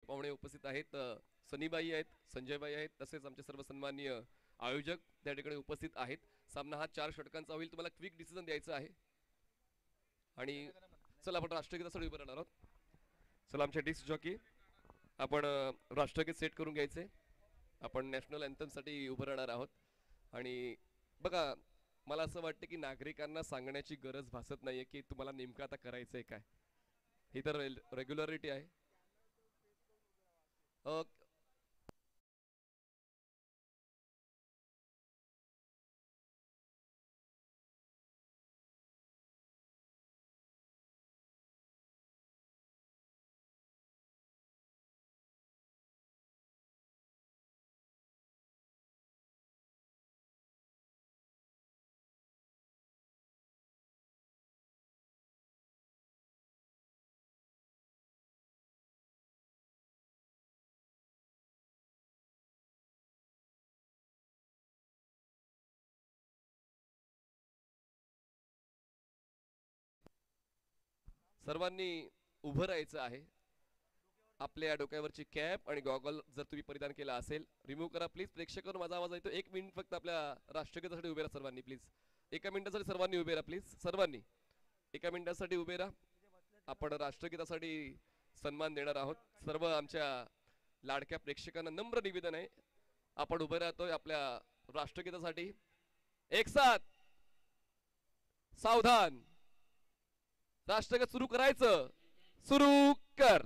पाहुणे उपस्थित आहेत. सनीबाई आहेत, संजयबाई आहेत, तसेच आमचे सर्व सन्माननीय आयोजक त्या ठिकाणी उपस्थित आहेत. सामना हा 4 षटकांचा होईल. तुम्हाला क्विक डिसिजन द्यायचं आहे आणि चला आपण राष्ट्रगीतासाठी उभं राहणार आहोत. चला आमचे डिस्क जॉकी आपण राष्ट्रगीत सेट करून घ्यायचे. आपण नॅशनल अँथमसाठी उभं राहणार आहोत आणि बघा मला असं वाटतं की नागरिकांना सांगण्याची गरज भासत नाहीये की तुम्हाला नेमकं आता करायचंय काय. ही तर रेग्युलरिटी आहे. सर्वांनी उभं राहायचं आहे. आपल्या डोक्यावरची कॅप आणि गॉगल जर तुम्ही परिधान केला असेल रिमूव्ह करा प्लीज. प्रेक्षकांवर माझा आवाज येतो. 1 मिनिट फक्त आपल्या राष्ट्रगीतासाठी उभे राहा सर्वांनी प्लीज. 1 मिनिटासाठी सर्वांनी उभे राहा प्लीज. सर्वांनी 1 मिनिटासाठी उभे राहा. आपण राष्ट्रगीतासाठी सन्मान देणार आहोत. सर्व आमच्या लाडक्या प्रेक्षकांना नम्र निवेदन आहे, आपण उभे राहतोय आपल्या राष्ट्रगीतासाठी. एक साथ सावधान. राष्ट्रगीत सुरू करायचं. सुरू कर.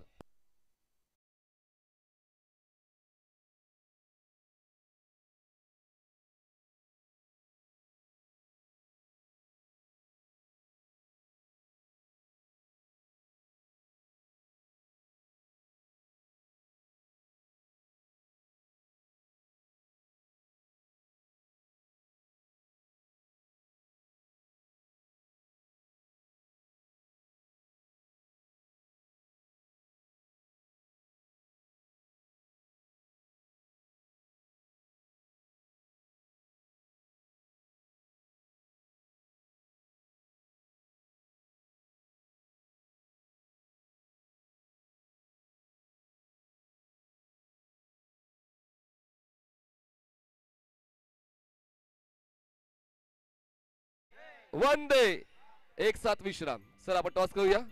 वंदे. एक साथ विश्राम. सर आपण टॉस करूया.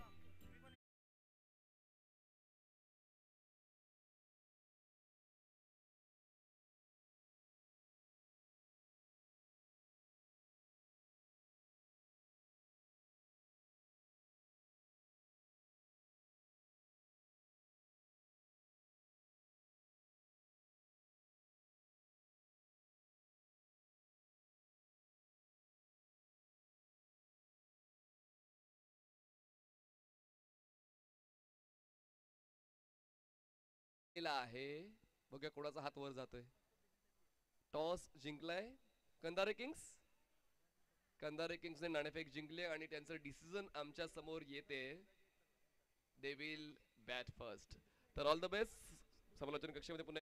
आहे बघूया कोणाचा हात वर जातोय. Toss जिंकलाय Kandare Kings. कंदारे किंग्सने नाणेफेक जिंकले आणि त्यांचं डिसिजन आमच्या समोर येते. They will bat first. तर ऑल द बेस्ट. समालोचन कक्षामध्ये पुन्हा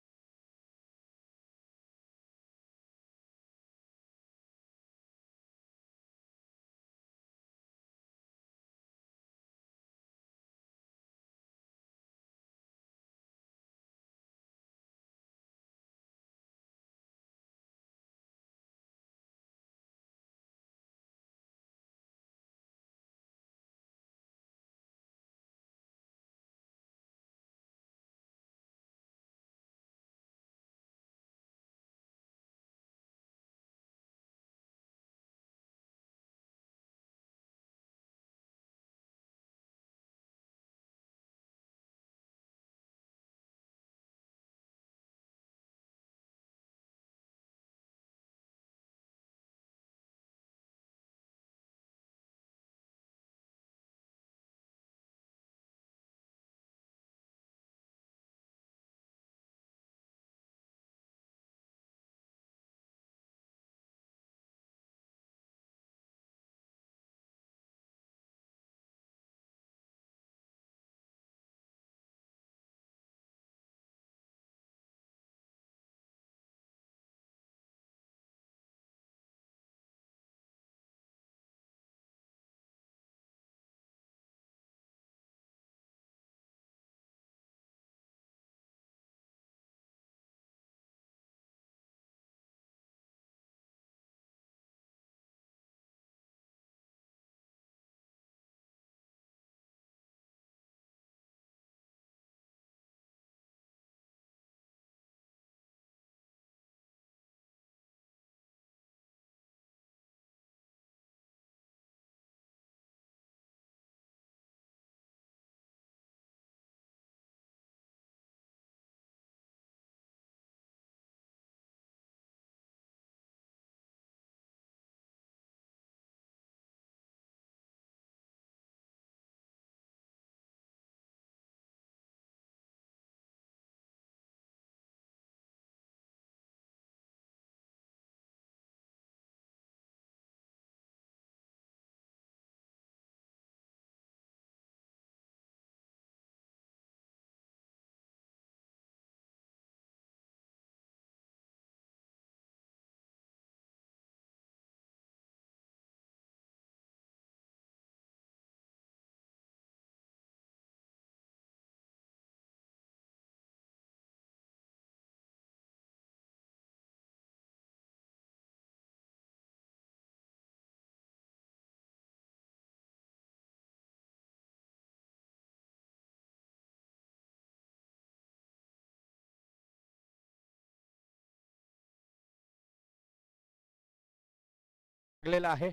टाकलेला आहे.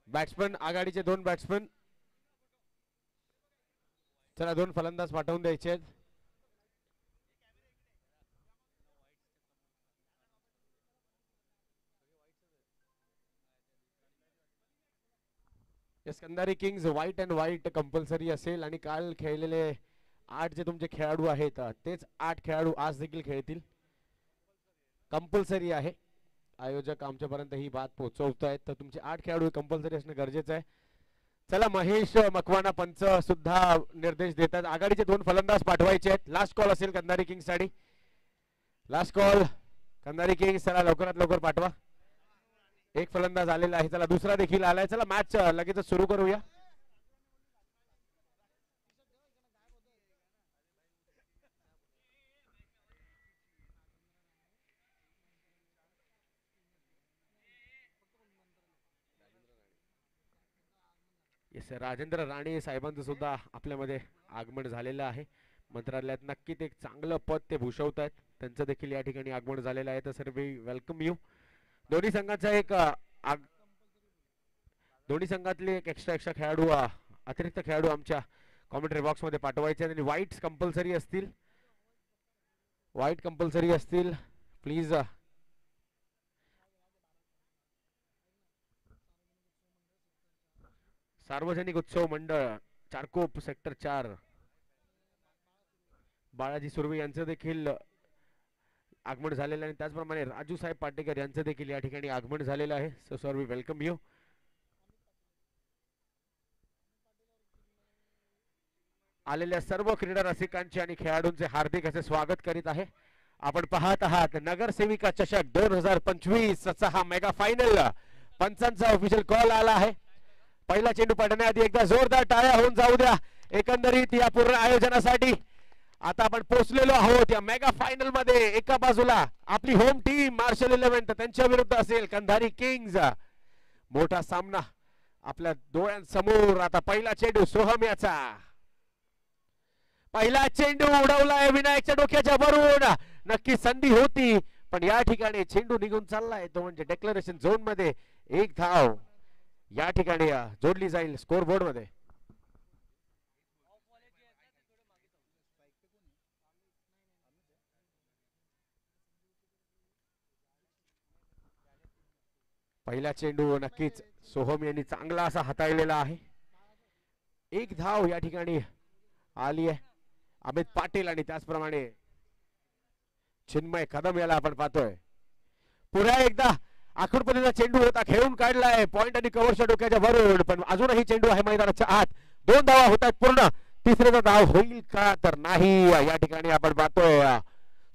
बॅट्समन आघाडीचे 2 बॅट्समन. चला 2 फलंदाज पाठवून द्यायचे आहेत. Kandhari Kings white and white compulsory असेल आणि काल खेळलेले 8 जे तुमचे खेळाडू आहेत तेच 8 खेळाडू आज देखील खेळतील. कंपल्सरी आहे. आयोजक आमच्यापर्यंत ही बात पोहोचवत आहेत तर तुमचे 8 खेळाडू कंपल्सरी असणं गरजेचं आहे. चला महेश मकवाना पंच सुद्धा निर्देश देतात. आघाडीचे 2 फलंदाज पाठवायचे आहेत. लास्ट कॉल असेल कंधारी किंग्स साठी. Last call Kandhari Kings. चला लवकरात लवकर पाठवा. 1 फलंदाज आलेला आहे. चला दुसरा देखील आलाय. चला मॅच लगेच सुरू करूया. येस राजेंद्र राणे साहेबांचं सुद्धा आपल्यामध्ये आगमन झालेलं आहे. मंत्रालयात नक्कीच एक चांगलं पद ते भूषवत आहेत. त्यांचं देखील या ठिकाणी आगमन झालेलं आहे. तर सर्व वेलकम यू. दोन्ही संघाचा एक दोन्ही संघातले एक एक्स्ट्रा खेळाडू अतिरिक्त खेळाडू आमच्या कॉमेंट्री बॉक्स मध्ये पाठवायचे आणि व्हाईट कंपल्सरी असतील. व्हाईट कंपल्सरी असतील प्लीज. सार्वजनिक उत्सव मंडळ चारकोप सेक्टर 4 बाळाजी सुर्वे यांचं देखील आगमन झालेलं आहे. त्याचप्रमाणे राजू साहेब पाटेकर यांचं देखील या ठिकाणी आगमन झालेलं आहे. So sir we welcome you. आलेल्या सर्व क्रीडा रसिकांचे आणि खेळाडूंचे हार्दिक असे स्वागत करीत आहे. आपण पाहत आहात नगरसेविका चषक 2025 चा हा मेगा फायनल. पंचांचा ऑफिशियल कॉल आला आहे. पहिला चेंडू पडण्याआधी एकदा जोरदार टाळ्या होऊन जाऊ द्या एकंदरीत या पूर्ण आयोजनासाठी. आता आपण पोहोचलेलो आहोत या मेगा फायनल मध्ये. एका बाजूला आपली होम टीम मार्शल 11 त्यांच्या विरुद्ध असेल कंधारी किंग्स. मोठा सामना आपल्या डोळ्यांसमोर. आता पहिला चेंडू सोहम याचा. पहिला चेंडू उडवलाय विनायकच्या डोक्याच्या वरून. नक्की संधी होती पण या ठिकाणी चेंडू निघून चाललाय तो म्हणजे डेक्लरेशन झोन मध्ये. 1 धाव या ठिकाणी जोडली जाईल स्कोर बोर्ड मध्ये. पहिला चेंडू नक्कीच सोहम यांनी चांगला असा हाताळलेला आहे. 1 धाव या ठिकाणी आली आहे. अमित पाटील आणि त्याचप्रमाणे चिन्मय कदम याला आपण पाहतोय. पुन्हा एकदा आखूडपणीचा चेंडू होता खेळून काढलाय पॉइंट आणि कव्हरच्या डोक्याच्या वरून. पण अजूनही चेंडू आहे मैदानाच्या आत. 2 धावा होत आहेत पूर्ण. तिसऱ्याचा धाव होईल का तर नाही. या ठिकाणी आपण पाहतोय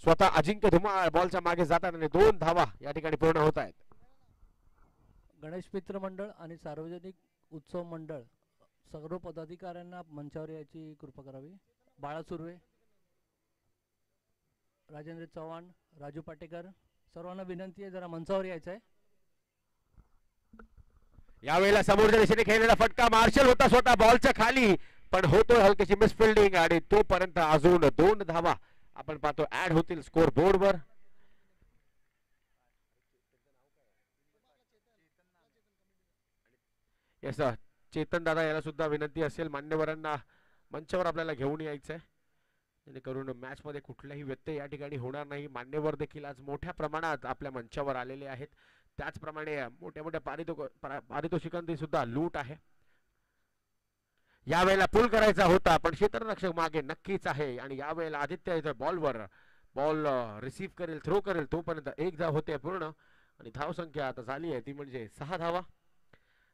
स्वतः अजिंक्य धुमाळ बॉलच्या मागे जातात आणि 2 धावा या ठिकाणी पूर्ण होत आहेत. गणेश मित्र मंडळ आणि सार्वजनिक उत्सव मंडळ सर्व पदाधिकाऱ्यांना मंचावर याची कृपा करावी. बाळा सुर्वे, राजेंद्र चव्हाण, राजू पाटेकर सर्वांना विनंती आहे जरा मंचावर यायचं आहे. यावेळेला समोरच्या दिशेने खेळलेला फटका मार्शल होता स्वतः बॉलच्या खाली पण होतोय हलकीशी मिसफिल्डिंग आणि तोपर्यंत अजून 2 धावा आपण पाहतो ऍड होतील स्कोर बोर्ड वर. येस चेतन दादा याला सुद्धा विनंती असेल मान्यवरांना मंचावर आपल्याला घेऊन यायचंय जेणेकरून मॅच मध्ये कुठलाही व्यत्यय या ठिकाणी होणार नाही. मान्यवर देखील आज मोठ्या प्रमाणात आपल्या मंचावर आलेले आहेत. त्याचप्रमाणे मोठ्या मोठ्या पारितोषिकांची सुद्धा लूट आहे. यावेळेला पूल करायचा होता पण क्षेत्ररक्षक मागे नक्कीच आहे आणि यावेळेला आदित्य इथे बॉलवर बॉल रिसीव्ह करेल थ्रो करेल तोपर्यंत 1 धाव होते पूर्ण आणि धाव संख्या आता झाली आहे ती म्हणजे 6 धावा.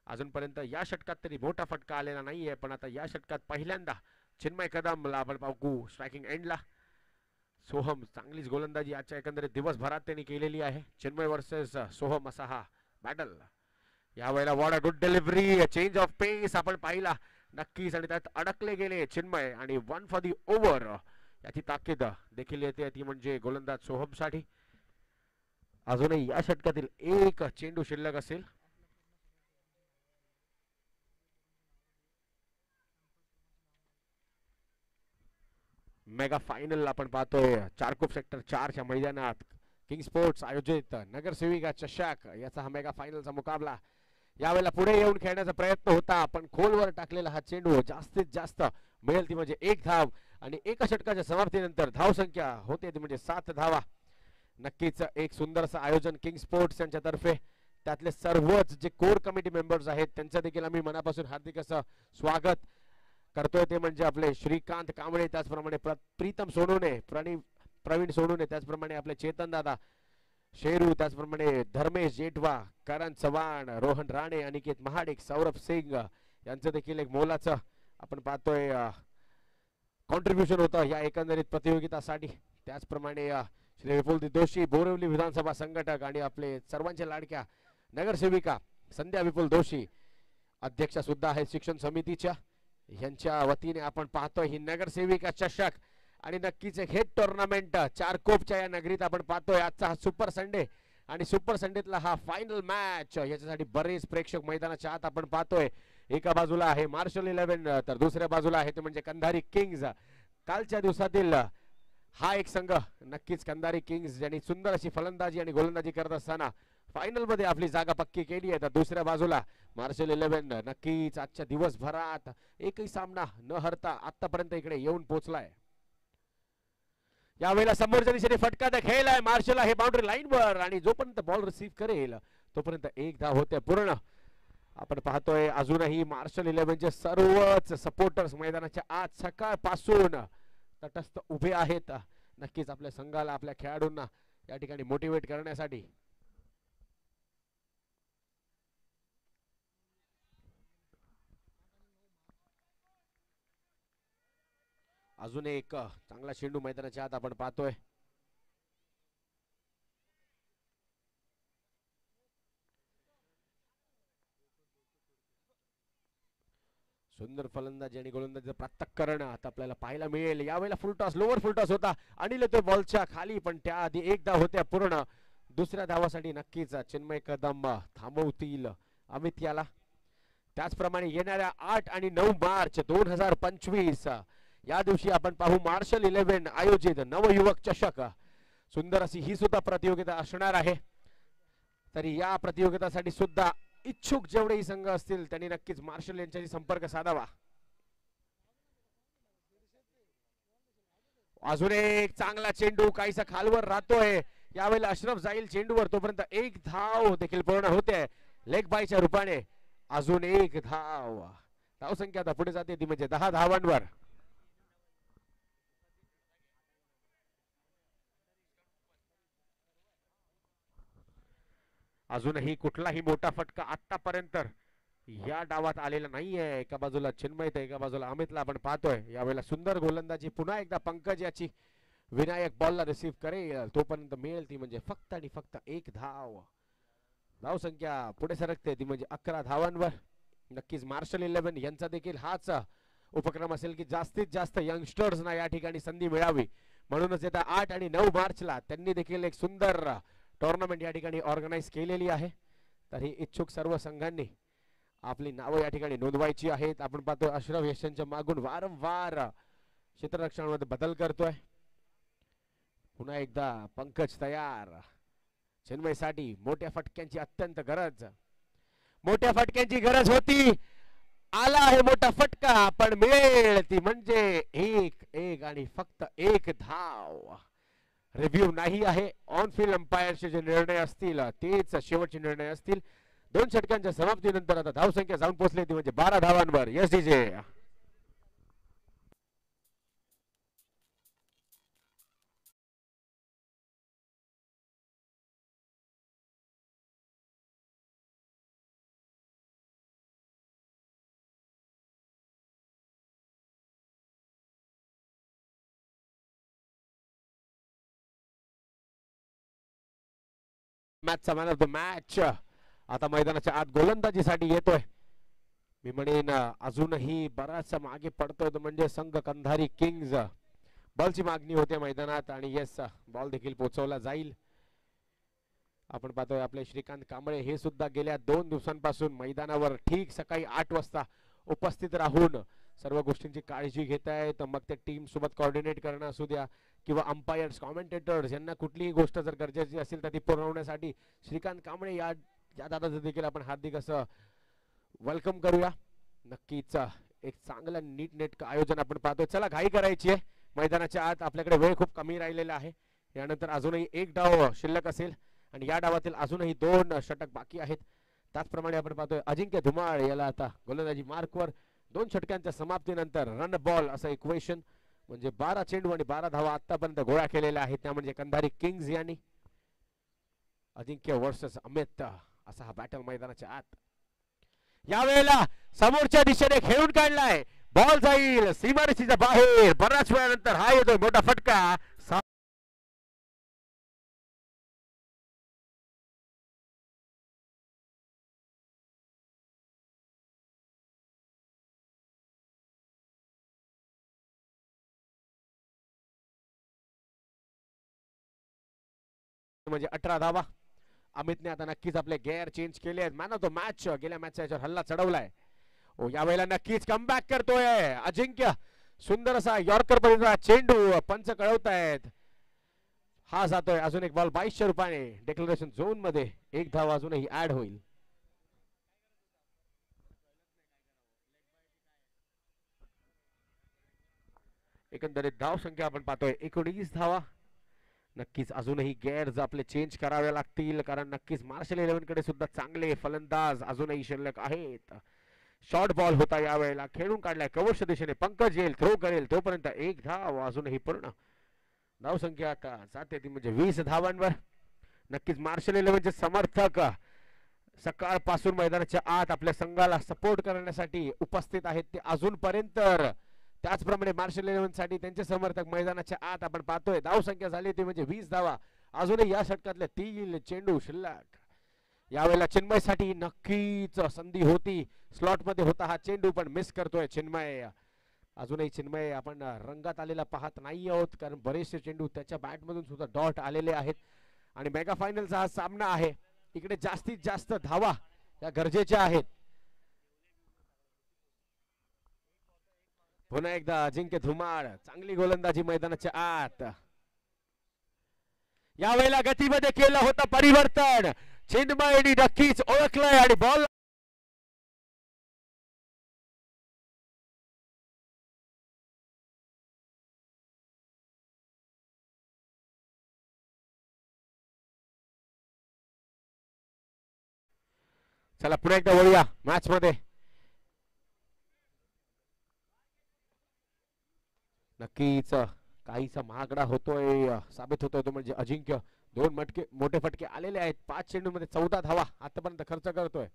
अजूनपर्यंत या षटकात तरी मोठा फटका आलेला नाहीये पण आता या षटकात पहिल्यांदा चिन्मय कदमला आपण पाहू स्ट्रायकिंग एंडला. सोहम चांगलीच गोलंदाजी आजच्या एकंदरीत दिवसभरात त्यांनी केलेली आहे. चिन्मय वर्सेस सोहम असा हा बॅटल. यावेळेला what a good delivery change of pace आपण पाहिला नक्कीच आणि त्यात अडकले गेले चिन्मय आणि 1 फॉर दी ओव्हर याची ताकीद देखील येते ती म्हणजे गोलंदाज सोहम साठी. अजूनही या षटकातील 1 चेंडू शिल्लक असेल. मेगा फायनल आपण पाहतोय चारकोप सेक्टर 4 च्या मैदानात किंग स्पोर्ट्स आयोजित नगरसेविका चषक याचा हा मेगा फायनलचा मुकाबला यावेळेला पुढे येऊन खेळण्याचा प्रयत्न होता, पण खोलवर टाकलेला हा चेंडू जास्तीत जास्त मिळेल ती म्हणजे एक धाव आणि एका षटकाच्या समाप्तीनंतर धावसंख्या होते ती म्हणजे 7 धावा. नक्कीच एक सुंदरसं आयोजन किंग स्पोर्ट्स यांच्यातर्फे, त्यातले सर्वच जे कोर कमिटी मेंबर्स आहेत त्यांचं देखील आम्ही मनापासून हार्दिक असं स्वागत करतोय. ते म्हणजे आपले श्रीकांत कांबळे, त्याचप्रमाणे प्रीतम सोनवणे, प्रवीण सोनवणे, त्याचप्रमाणे आपले चेतन दादा शेरू, त्याचप्रमाणे धर्मेश जेठवा, करण चव्हाण, रोहन राणे, अनिकेत महाडिक, सौरभ सिंग यांचं देखील एक मोलाचं आपण पाहतोय कॉन्ट्रीब्युशन होतं या एकंदरीत प्रतियोगितासाठी. त्याचप्रमाणे श्री विपुल दोशी बोरिवली विधानसभा संघटक आणि आपले सर्वांच्या लाडक्या नगरसेविका संध्या विपुल दोशी अध्यक्षा सुद्धा आहेत शिक्षण समितीच्या, यांच्या वतीने आपण पाहतोय ही नगरसेविका चषक आणि नक्कीच एक हेड टुर्नामेंट चारकोपच्या या नगरीत आपण पाहतोय. आजचा हा सुपर संडे आणि सुपर संडेतला हा फायनल मॅच, याच्यासाठी बरेच प्रेक्षक मैदानाच्या आत आपण पाहतोय. एका बाजूला आहे मार्शल 11 तर दुसऱ्या बाजूला आहे ते म्हणजे कंधारी किंग्ज. कालच्या दिवसातील हा एक संघ नक्कीच कंधारी किंग्ज ज्यांनी सुंदर अशी फलंदाजी आणि गोलंदाजी करत असताना फायनल मध्ये आपली जागा पक्की केली आहे. तर दुसऱ्या बाजूला मार्शल 11 नक्कीच आजच्या दिवसभरात एकही सामना न हरता आतापर्यंत इकडे येऊन पोहोचलाय. यावेळेला समोरच्या दिशेने फटका खेळलाय मार्शल आहे बाउंड्री लाईन वर आणि जोपर्यंत बॉल रिसीव्ह करेल तोपर्यंत एक धाव होते पूर्ण. आपण पाहतोय अजूनही मार्शल 11चे सर्वच सपोर्टर्स मैदानाच्या आत सकाळपासून तटस्थ उभे आहेत, नक्कीच आपल्या संघाला आपल्या खेळाडूंना या ठिकाणी मोटिवेट करण्यासाठी. अजून एक चांगला चेंडू मैदानाच्या आत आपण पाहतोय. सुंदर फलंदाजी आणि गोलंदाजीचं प्रात्यक्षिक आता आपल्याला पाहायला मिळेल. यावेळेला फुल टॉस लोअर फुल टॉस होता आणि येतोय बॉलच्या खाली, पण त्याआधी एक धाव होत्या पूर्ण. दुसऱ्या धावासाठी नक्कीच चिन्मय कदम थांबवतील अमित याला. त्याचप्रमाणे येणाऱ्या 8 आणि 9 मार्च 2025 या दिवशी आपण पाहू मार्शल 11 आयोजित नवयुवक चषक. सुंदर अशी ही सुद्धा प्रतियोगिता असणार आहे. तरी या प्रतियोगितासाठी सुद्धा इच्छुक जेवढेही संघ असतील त्यांनी नक्कीच मार्शल यांच्याशी संपर्क साधावा. अजून एक चांगला चेंडू काहीसा खालवर राहतोय. यावेळेला अशरफ जाईल चेंडूवर, तोपर्यंत एक धाव देखील पूर्ण होते लेग बायच्या रूपाने. अजून एक धाव, धावसंख्या आता पुढे जाते ती म्हणजे 10 धावांवर. अजूनही कुठलाही मोठा फटका आतापर्यंत या डावात आलेला नाहीये. एका बाजूला चिन्मय तर एका बाजूला अमितला आपण पाहतोय. यावेळेला सुंदर गोलंदाजी पुन्हा एकदा पंकज याची. विनायक बॉलला रिसीव्ह करेल तोपर्यंत मिळेल ती म्हणजे फक्त आणि फक्त एक धाव. धावसंख्या पुढे सरकते ती म्हणजे 11 धावांवर. नक्कीच मार्शल 11 यांचा देखील हाच उपक्रम असेल की जास्तीत जास्त यंगस्टर्सना या ठिकाणी संधी मिळावी. म्हणूनच येत्या 8 आणि 9 मार्चला त्यांनी देखील एक सुंदर टुर्नामेंट या ठिकाणी ऑर्गनाइज केलेली आहे. तर ही इच्छुक सर्व संघांनी आपली नावं या ठिकाणी नोंदवायची आहेत. आपण पाहतो अशरफ यशांच्या मागून वारंवार क्षेत्ररक्षणामध्ये बदल करतोय. पुन्हा एकदा पंकज तयार चिन्मयसाठी. मोठ्या फटक्यांची अत्यंत गरज, मोठ्या फटक्यांची गरज होती. आला आहे मोठा फटका, पण मिळेल ती म्हणजे एक आणि फक्त एक धाव. रिव्ह्यू नाही आहे. ऑन फील्ड अंपायरचे जे निर्णय असतील तेच शेवटचे निर्णय असतील. 2 षटकांच्या समाप्तीनंतर आता धावसंख्या जाऊन पोहोचली ती म्हणजे 12 धावांवर. Yes DJ. मॅचचा मॅन ऑफ द मॅच आता मैदानाच्या आत गोलंदाजीसाठी येतोय. मी म्हणेन अजूनही बराचसा मागे पडतोय तो म्हणजे संघ कंधारी किंग्ज. बॉलची मागणी होते मैदानात आणि येस बॉल देखील पोहोचवला जाईल. आपण पाहतोय आपले श्रीकांत कांबळे हे सुद्धा गेल्या 2 दिवसांपासून मैदानावर ठीक सकाळी 8 वाजता उपस्थित राहून सर्व गोष्टींची काळजी घेत आहेत. मग ते टीम सोबत कोऑर्डिनेट करणं असू द्या किंवा अंपायर्स कॉमेंटेटर्स यांना कुठलीही गोष्ट जर गरजेची असेल तर ती पुरवण्यासाठी श्रीकांत कांबळे या दादाचं देखील आपण हार्दिक असं वेलकम करूया. नक्कीच एक चांगलं नीटनेटकं आयोजन आपण पाहतोय. चला घाई करायची आहे, मैदानाच्या आत आपल्याकडे वेळ खूप कमी राहिलेला आहे. यानंतर अजूनही एक डाव शिल्लक असेल आणि या डावातील अजूनही 2 षटक बाकी आहेत. त्याचप्रमाणे आपण पाहतोय अजिंक्य धुमाळ याला आता गोलंदाजी मार्कवर 2 षटकांच्या समाप्तीनंतर रन बॉल असं इक्वेशन म्हणजे 12 चेंडू आणि 12 धावा आतापर्यंत गोळा केलेल्या आहेत. त्या म्हणजे कंधारी किंग्स यांनी. अजिंक्य वर्सेस अमित असा हा बॅटल मैदानाच्या आत. यावेळेला समोरच्या दिशेने खेळून काढलाय, बॉल जाईल सीमारेषेच्या बाहेर. बऱ्याच वेळानंतर हा येतोय मोठा फटका. म्हणजे 18 धावा. अमितने आता नक्कीच आपले गेअर चेंज केले आहेत. मॅन ऑफ द मॅच गेल्या मॅचच्या याच्यावर हल्ला चढवलाय. यावेळेला नक्कीच कमबॅक करतोय अजिंक्य. सुंदर असा यॉर्कर पर्यंत चेंडू पंच कळवतायत. हा जातोय अजून एक बॉल 2200 रुपयाने डेक्लरेशन झोन मध्ये. एक धाव अजूनही ऍड होईल. एकंदरीत धाव संख्या आपण पाहतोय 19 धावा. नक्कीच अजूनही गेअर्स आपले चेंज करावे लागतील कारण नक्कीच मार्शल 11 कडे सुद्धा चांगले फलंदाज अजूनही शिल्लक आहेत. शॉर्ट बॉल होता यावेळेला खेळून काढलाय कवच दिशेने. पंकज येईल थ्रो करेल तोपर्यंत एक धाव अजूनही पूर्ण. धाव संख्या आता जाते ती म्हणजे 20 धावांवर. नक्कीच मार्शल 11चे समर्थक सकाळपासून मैदानाच्या आत आपल्या संघाला सपोर्ट करण्यासाठी उपस्थित आहेत ते अजूनपर्यंत. त्याचप्रमाणे मार्शल 11 साठी त्यांचे समर्थक मैदानाच्या आत आपण पाहतोय. धाव संख्या झाली ती म्हणजे 20 धावा. अजूनही या षटकातले 3 चेंडू शिल्लक. यावेळेला चिन्मय साठी नक्कीच संधी होती. स्लॉट मध्ये होता हा चेंडू पण मिस करतोय चिन्मय. अजूनही चिन्मय आपण रंगात आलेला पाहत नाही आहोत कारण बरेचसे चेंडू त्याच्या बॅट मधून सुद्धा डॉट आलेले आहेत आणि मेगा फायनलचा हा सामना आहे. इकडे जास्तीत जास्त धावा या गरजेच्या आहेत. पुन्हा एकदा अजिंक्य धुमाळ चांगली गोलंदाजी मैदानाच्या आत. यावेळेला गतीमध्ये केलं होतं परिवर्तन. चिन्मयनी नक्कीच ओळखलंय आणि बॉल चला पुन्हा एकदा वळूया मॅच मध्ये. नक्कीच काहीसा महागडा होतोय साबित होतोय तो म्हणजे अजिंक्य. 2 मोठे फटके आलेले आहेत. 5 चेंडू मध्ये 14 धावा आतापर्यंत खर्च करतोय.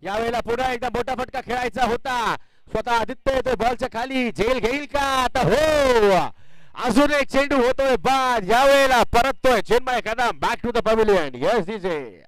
यावेळेला पुन्हा एकदा मोठा फटका खेळायचा होता. स्वतः आदित्य येतोय बॉलच्या खाली. झेल घेईल का आता? हो अजून एक चेंडू होतोय बाद. यावेळेला परततोय Chinmay Kadam back to the pavilion. Yes DJ.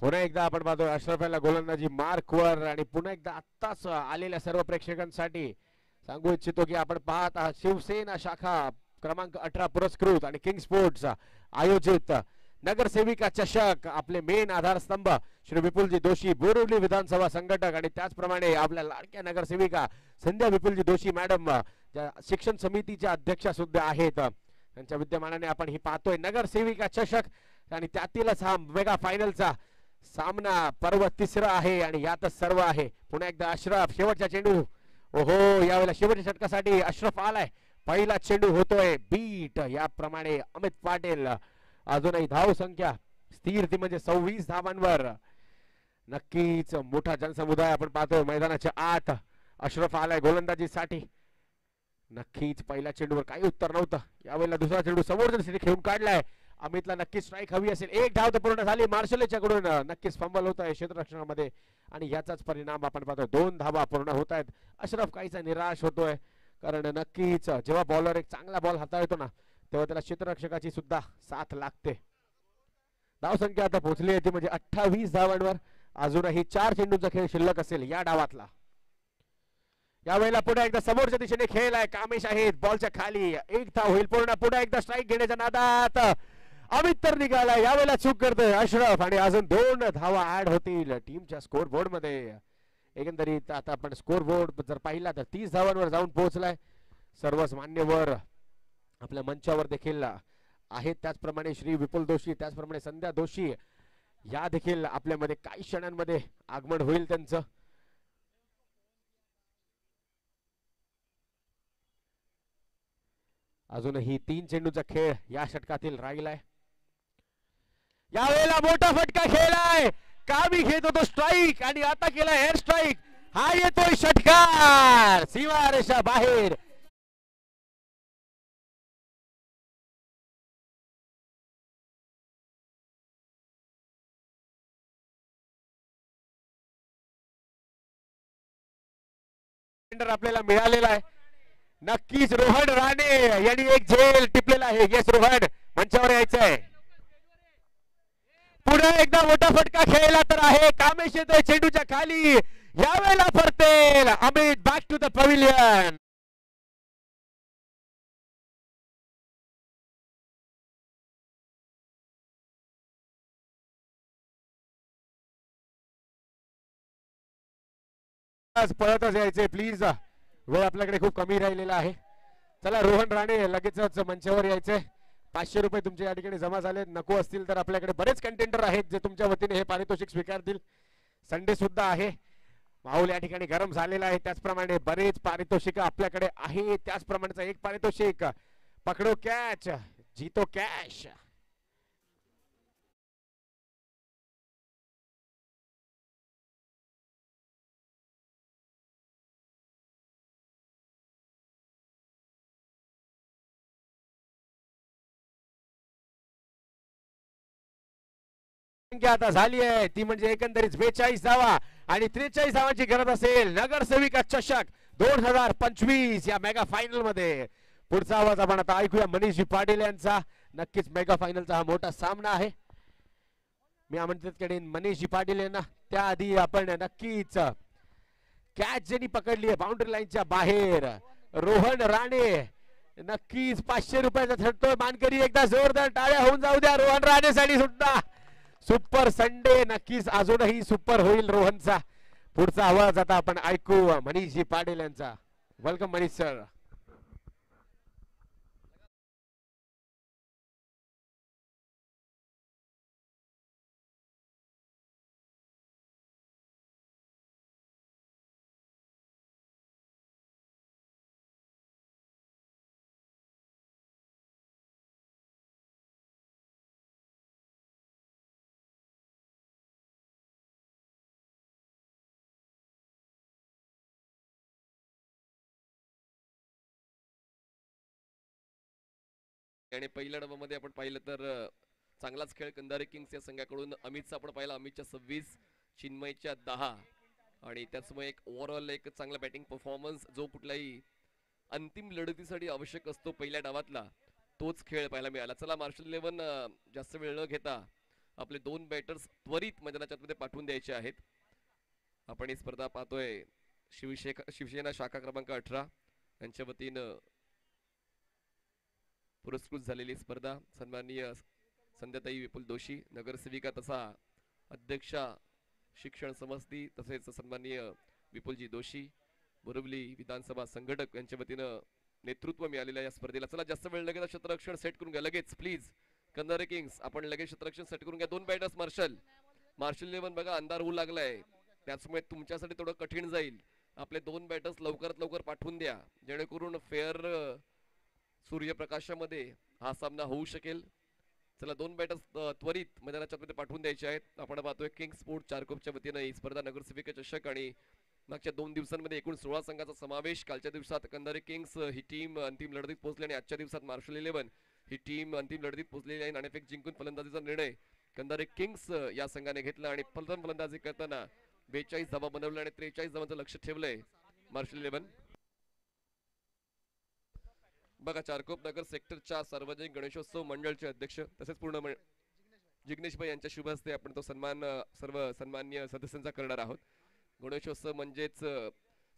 पुन्हा एकदा आपण पाहतोय अशरफ याला गोलंदाजी मार्कवर आणि पुन्हा एकदा आत्ताच आलेल्या सर्व प्रेक्षकांसाठी सांगू इच्छितो की आपण पाहत आहात शिवसेना शाखा क्रमांक 18 पुरस्कृत आणि किंग स्पोर्ट्स आयोजित नगरसेविका चषक. आपले मेन आधारस्तंभ श्री विपुलजी दोशी बोरिवली विधानसभा संघटक आणि त्याचप्रमाणे आपल्या लाडक्या नगरसेविका संध्या विपुलजी दोशी मॅडम ज्या शिक्षण समितीच्या अध्यक्षा सुद्धा आहेत. त्यांच्या विद्यमानाने आपण ही पाहतोय नगरसेविका चषक आणि त्यातीलच हा मेगा फायनलचा सामना. पर्व 3रा आहे आणि यातच सर्व आहे. पुन्हा एकदा अशरफ शेवटचा चेंडू. ओहो यावेळेला शेवटच्या षटकासाठी अशरफ आलाय. पहिला चेंडू होतोय बीट. याप्रमाणे अमित पाटील अजूनही धाव संख्या स्थिर ती म्हणजे 26 धावांवर. नक्कीच मोठा जनसमुदाय आपण पाहतोय मैदानाच्या आत. अशरफ आलाय गोलंदाजीसाठी. नक्कीच पहिल्या चेंडूवर काही उत्तर नव्हतं. यावेळेला दुसरा चेंडू समोरच्या दिशेने खेळून काढलाय. अमितला नक्कीच स्ट्राईक हवी असेल. एक धाव तर पूर्ण झाली. मार्शलेच्या कडून नक्कीच फंबल होत आहे क्षेत्ररक्षणामध्ये आणि याचाच परिणाम आपण पाहतोय. 2 धावा पूर्ण होत आहेत. अशरफ काहीसा निराश होतोय कारण नक्कीच जेव्हा बॉलर एक चांगला बॉल हाताळतो ना तेव्हा त्याला क्षेत्ररक्षकाची सुद्धा साथ लागते. धावसंख्या आता पोहोचली आहे ती म्हणजे 28 धावांवर. अजूनही 4 चेंडूंचा खेळ शिल्लक असेल या डावातला. यावेळेला पुढे एकदा समोरच्या दिशेने खेळ आहे. कामेश आहेत बॉलच्या खाली. एक धाव होईल पूर्ण. पुढे एकदा स्ट्राईक घेण्याच्या नादात अमित तर निघाला. यावेळेला चूक करतोय अशरफ आणि अजून 2 धावा ऍड होतील टीमच्या स्कोर बोर्ड मध्ये. एकंदरीत आता आपण स्कोर बोर्ड जर पाहिला तर 30 धावांवर जाऊन पोहोचलाय. सर्वच मान्यवर आपल्या मंचावर देखील आहेत. त्याचप्रमाणे श्री विपुल दोशी, त्याचप्रमाणे संध्या दोशी या देखील आपल्यामध्ये काही क्षणांमध्ये आगमन होईल त्यांचं. अजूनही 3 चेंडूचा खेळ या षटकातील राहिलाय. यावेळेला मोठा फटका खेळलाय. कामी घेत होतो स्ट्राईक आणि आता केलाय एअर स्ट्राईक. हा येतोय षटकार सीमारेषा बाहेर. आपल्याला मिळालेला आहे. नक्कीच रोहन राणे यांनी एक झेल टिपलेला आहे. येस रोहन मंचावर यायचंय. पुढे एकदा मोठा फटका खेळला तर आहे. कामेश येतोय चेंडूच्या खाली. यावेळेला परतेल Amit back to the pavilion. पळतच यायचे प्लीज. वेळ आपल्याकडे खूप कमी राहिलेला आहे. चला रोहन राणे लगेचच मंचावर यायचंय. 500 रुपये तुमच्या या ठिकाणी जमा झाले. नको असतील तर आपल्याकडे बरेच कंटेंडर आहेत जे तुमच्या वतीने हे पारितोषिक स्वीकारतील. संडे सुद्धा आहे. माहोल या ठिकाणी गरम झालेला आहे. त्याचप्रमाणे बरेच पारितोषिक आपल्याकडे आहे. त्याचप्रमाणेच एक पारितोषिक पकडो कॅच जीतो कॅश. संख्या आता झाली आहे ती म्हणजे एकंदरीत 42 धावा आणि 43 धावांची गरज असेल नगरसेविका चषक 2025 या मेगा फायनल मध्ये. पुढचा आवाज आपण आता ऐकूया मनीषजी पाटील यांचा. नक्कीच मेगा फायनलचा हा मोठा सामना आहे. मी आमंत्रित करेन मनीषजी पाटील यांना. त्याआधी आपण नक्कीच कॅच ज्यांनी पकडली आहे बाउंड्री लाईनच्या बाहेर रोहन राणे. नक्कीच 500 रुपयाचा थटतोय मानकरी. एकदा जोरदार टाळ्या होऊन जाऊ द्या रोहन राणेसाठी सुद्धा. सुपर संडे नक्कीच अजूनही सुपर होईल रोहनचा. पुढचा आवाज आता आपण ऐकू मनीषजी पाटील यांचा. Welcome Manish sir. आणि पहिल्या डावामध्ये आपण पाहिलं तर चांगलाच खेळ कंधारे किंग्स या संघाकडून अमितचा आपण पाहिला. अमितच्या 26, चिन्मयच्या 10 आणि त्याचमुळे एक ओव्हरऑल एक चांगला बॅटिंग परफॉर्मन्स जो कुठलाही अंतिम लढतीसाठी आवश्यक असतो पहिल्या डावातला तोच खेळ पाहायला मिळाला. चला मार्शल 11 जास्त वेळ न घेता आपले 2 बॅटर्स त्वरित मैदानाच्या आतमध्ये पाठवून द्यायचे आहेत. आपण ही स्पर्धा पाहतोय शिवसेना शाखा क्रमांक 18 यांच्या वतीनं पुरस्कृत झालेली स्पर्धा. सन्माननीय संध्याताई विपुल दोशी नगरसेविका तसा अध्यक्षा शिक्षण समस्ती तसेच सन्माननीय विपुलजी दोशी बोरिवली विधानसभा संघटक यांच्या वतीनं नेतृत्व मिळालेल्या या स्पर्धेला. चला जास्त वेळ लगेच क्षेत्ररक्षण सेट करून घ्या लगेच प्लीज. कंधारे किंग्स आपण लगेच क्षेत्ररक्षण सेट करून घ्या. 2 बॅटर्स मार्शल 11 बघा अंधार होऊ लागलाय त्याचमुळे तुमच्यासाठी थोडं कठीण जाईल. आपले 2 बॅटर्स लवकरात लवकर पाठवून द्या जेणेकरून फेअर सूर्यप्रकाशामध्ये हा सामना होऊ शकेल. चला 2 बॅटर्स त्वरित मैदानाच्या मध्ये पाठवून द्यायचे आहेत. आपण पाहतोय किंग स्पोर्ट चारकोपच्या वतीनं ही स्पर्धा नगरसेविका चषक आणि मागच्या 2 दिवसांमध्ये एकूण 16 संघाचा समावेश. कालच्या दिवसात कंधारे किंग्स ही टीम अंतिम लढतीत पोहोचली आणि आजच्या दिवसात मार्शल 11 ही टीम अंतिम लढतीत पोहोचलेली आहे. नाणेफेक जिंकून फलंदाजीचा निर्णय कंधारे किंग्स या संघाने घेतला आणि प्रथम फलंदाजी करताना 42 धावा बनवल्या आणि 43 धावांचं लक्ष ठेवलंय मार्शल 11. बघा चारकोप नगर सेक्टरच्या सार्वजनिक गणेशोत्सव मंडळाचे अध्यक्ष तसेच पूर्ण जिग्नेश भाई यांच्या शुभ हस्ते आपण तो सन्मान सर्व सन्मान्य सदस्यांचा करणार आहोत. गणेशोत्सव म्हणजेच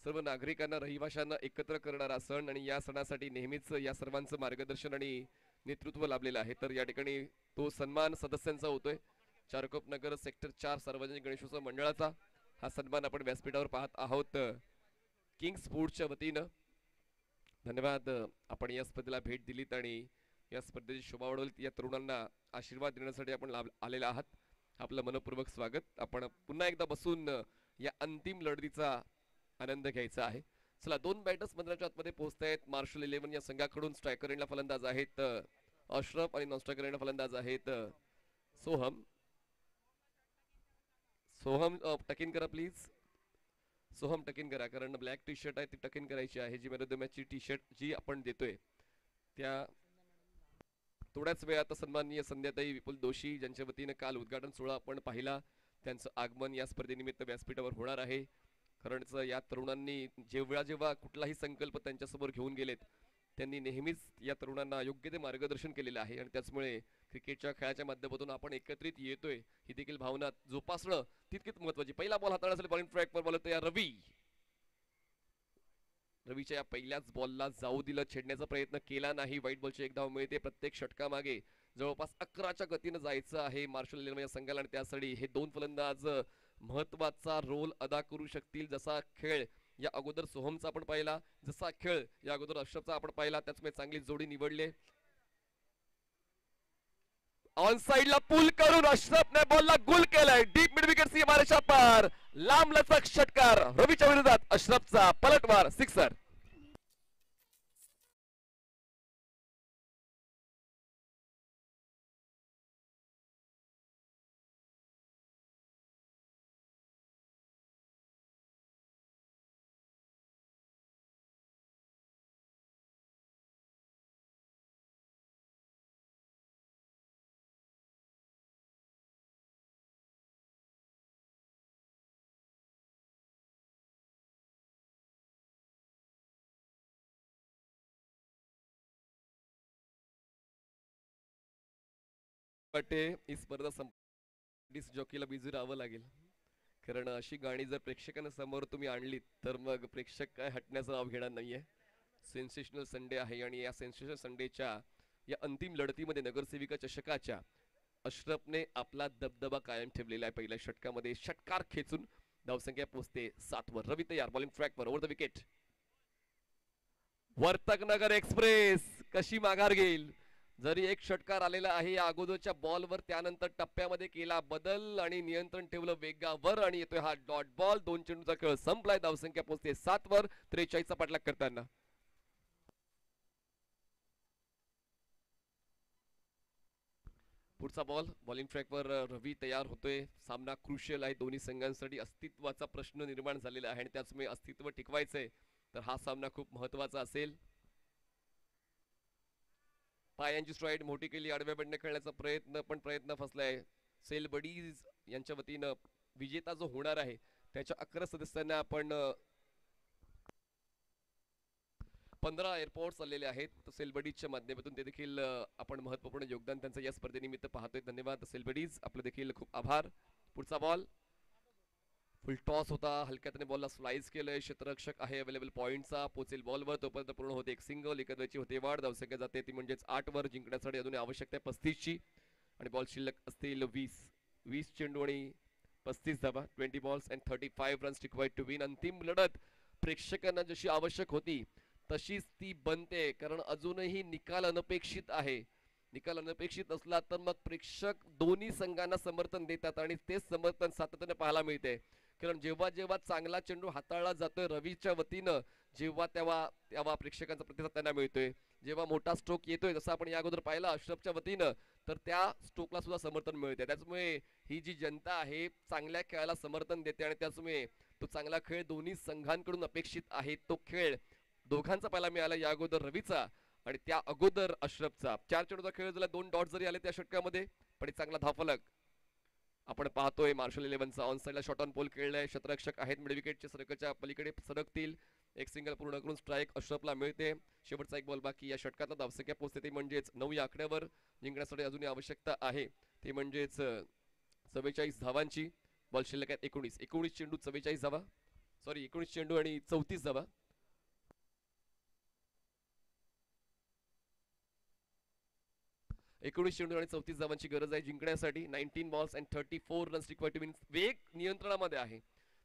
सर्व नागरिकांना रहिवाशांना एकत्र करणारा सण आणि या सणासाठी नेहमीच या सर्वांचं मार्गदर्शन आणि नेतृत्व लाभलेलं आहे. तर या ठिकाणी तो सन्मान सदस्यांचा होतोय. चारकोप नगर सेक्टर 4 सार्वजनिक गणेशोत्सव मंडळाचा हा सन्मान आपण व्यासपीठावर पाहत आहोत किंग स्पोर्ट्सच्या वतीनं. धन्यवाद आपण या स्पर्धेला भेट दिलीत आणि या स्पर्धेची शोभा वाढवलीत. या तरुणांना आशीर्वाद देण्यासाठी आपण आलेले आहात. आपलं मनपूर्वक स्वागत. आपण पुन्हा एकदा बसून या अंतिम लढतीचा आनंद घ्यायचा आहे. चला 2 बॅटर्स मैदानाच्या आतमध्ये पोहोचतायत. मार्शल 11 या संघाकडून स्ट्रायकर एंडला फलंदाज आहेत अशरफ आणि नॉन स्ट्रायकर एंडला फलंदाज आहेत सोहम. सोहम टकिन करा प्लीज. सोहम टकिन करा कारण ब्लॅक टी शर्ट आहे ती टकिन करायची आहे. जी मॅन मॅचची टी शर्ट जी आपण देतोय त्या थोड्याच वेळात सन्माननीय संध्याताई विपुल दोशी ज्यांच्या वतीने काल उद्घाटन सोहळा आपण पाहिला त्यांचं आगमन या स्पर्धेनिमित्त व्यासपीठावर होणार आहे. खरंच या तरुणांनी जेव्हा कुठलाही संकल्प त्यांच्यासमोर घेऊन गेलेत त्यांनी नेहमीच या तरुणांना योग्य ते मार्गदर्शन केलेलं आहे आणि त्याचमुळे क्रिकेटच्या खेळाच्या माध्यमातून आपण एकत्रित येतोय ही देखील भावना जोपासणं तितकीच महत्वाची. पहिला बॉल हाताळण्यासाठी बॉलिंग ट्रॅकवर बॉल होतो या रवीच्या या पहिल्याच बॉलला जाऊ दिलं. छेडण्याचा प्रयत्न केला नाही. वाईट बॉलची 1 धाव मिळते. प्रत्येक षटकामागे जवळपास 11च्या गतीनं जायचं आहे मार्शल 11 या संघाला आणि त्यासाठी हे 2 फलंदाज महत्वाचा रोल अदा करू शकतील. जसा खेळ या अगोदर सोहमचा आपण पाहिला, जसा खेळ या अगोदर अशरफचा आपण पाहिला, त्याचमुळे चांगली जोडी निवडले. ऑन साइडला पुल करून अशरफने बॉलला गुल केलाय. Deep mid wicket C Mareshah पार. लांब लचक षटकार रवीच्या विरोधात अशरफचा पलटवार सिक्सर. ही स्पर्धा जॉकीला बिझी राहावं लागेल कारण अशी गाणी जर प्रेक्षकांना समोर तुम्ही आणलीत तर मग प्रेक्षक काय हटण्याचं नाव घेणार नाहीये. सेन्सेशनल संडे आहे आणि या सेन्सेशनल संडेच्या या अंतिम लढतीमध्ये नगरसेविका चषकाच्या अशरफने आपला दबदबा कायम ठेवलेला आहे. पहिल्या षटकामध्ये षटकार खेचून धावसंख्या पोहोचते 7 वर. रवी तयार बॉलिंग ट्रॅकवर over the wicket. Vartak Nagar express कशी माघार घेईल. जरी एक षटकार आलेला आहे या अगोदरच्या बॉलवर त्यानंतर टप्प्यामध्ये केला बदल आणि नियंत्रण ठेवलं वेगावर आणि येतोय हा डॉट बॉल. 2 चेंडूचा खेळ संपलाय. धावसंख्या पोहोचते 7 वर 43चा पाठलाग करताना. पुढचा बॉल बॉलिंग ट्रॅकवर रवी तयार होतोय. सामना क्रुशियल आहे. दोन्ही संघांसाठी अस्तित्वाचा प्रश्न निर्माण झालेला आहे आणि त्याचमुळे अस्तित्व टिकवायचंय तर हा सामना खूप महत्वाचा असेल. पायांची स्ट्राईड मोठी केली. आडव्या बंडने खेळण्याचा प्रयत्न फसलाय. सेल बडीज यांच्या वतीनं विजेता जो होणार आहे त्याच्या 11 सदस्यांना आपण 15 एअरपोर्ट्स आलेले आहेत सेलबडीजच्या माध्यमातून. ते देखील आपण महत्वपूर्ण योगदान त्यांचं या स्पर्धेनिमित्त पाहतोय. धन्यवाद सेलबडीज. आपलं देखील खूप आभार. पुढचा बॉल फुल टॉस होता. हलक्याने बॉलला स्लाइस केलंय. क्षेत्ररक्षक आहे अवेलेबल पॉइंटचा. पोचेल बॉलवर तोपर्यंत पूर्ण होते एक सिंगल. एकदाची होते वाढ. धावसंख्या जाते ती म्हणजेच 8 वर. जिंकण्यासाठी अजून आवश्यकता आहे 35ची आणि बॉल शिल्लक असतील 20 चेंडू आणि 35 धावा. 20 balls and 35 runs required to win. अंतिम लढत प्रेक्षकांना जशी आवश्यक होती तशीच ती बनते कारण अजूनही निकाल अनपेक्षित आहे. निकाल अनपेक्षित असला तर मग प्रेक्षक दोन्ही संघांना समर्थन देतात आणि तेच समर्थन सातत्याने पाहायला मिळते. कारण जेव्हा चांगला चेंडू हाताळला जातोय रवीच्या वतीनं तेव्हा प्रेक्षकांचा प्रतिसाद त्यांना मिळतोय. जेव्हा मोठा स्ट्रोक येतोय जसं आपण या अगोदर पाहिला अशरफच्या वतीनं तर त्या स्ट्रोकला सुद्धा समर्थन मिळते. त्याच्यामुळे ही जी जनता आहे चांगल्या खेळाला समर्थन देते आणि त्याच्यामुळे तो चांगला खेळ दोन्ही संघांकडून अपेक्षित आहे. तो खेळ दोघांचा पहिला मिळाला या अगोदर रवीचा आणि त्या अगोदर अश्रफचा. 4 चेंडूचा खेळ झाला, 2 डॉट जरी आले त्या षटकामध्ये पण चांगला धावफलक आपण पाहतोय. मार्शल 11चा ऑन साइडला शॉट ऑन पोल खेळलाय. क्षेत्ररक्षक आहेत मिड विकेटच्या सरकच्या पलीकडे सरकतील. एक सिंगल पूर्ण करून स्ट्राईक अश्रफला मिळते. शेवटचा एक बॉल बाकी. या षटकातला धावसंख्या पोहोचते ती म्हणजेच 9 या आकड्यावर. जिंकण्यासाठी अजूनही आवश्यकता आहे ती म्हणजेच 44 धावांची. बॉल शिल्लक आहेत 19 चेंडू 44 धावा, सॉरी 19 चेंडू आणि 34 धावा. चेंडू आणि 34 धावांची गरज आहे जिंकण्यासाठी. 19 balls and 34 runs required to win. वेग नियंत्रणामध्ये आहे.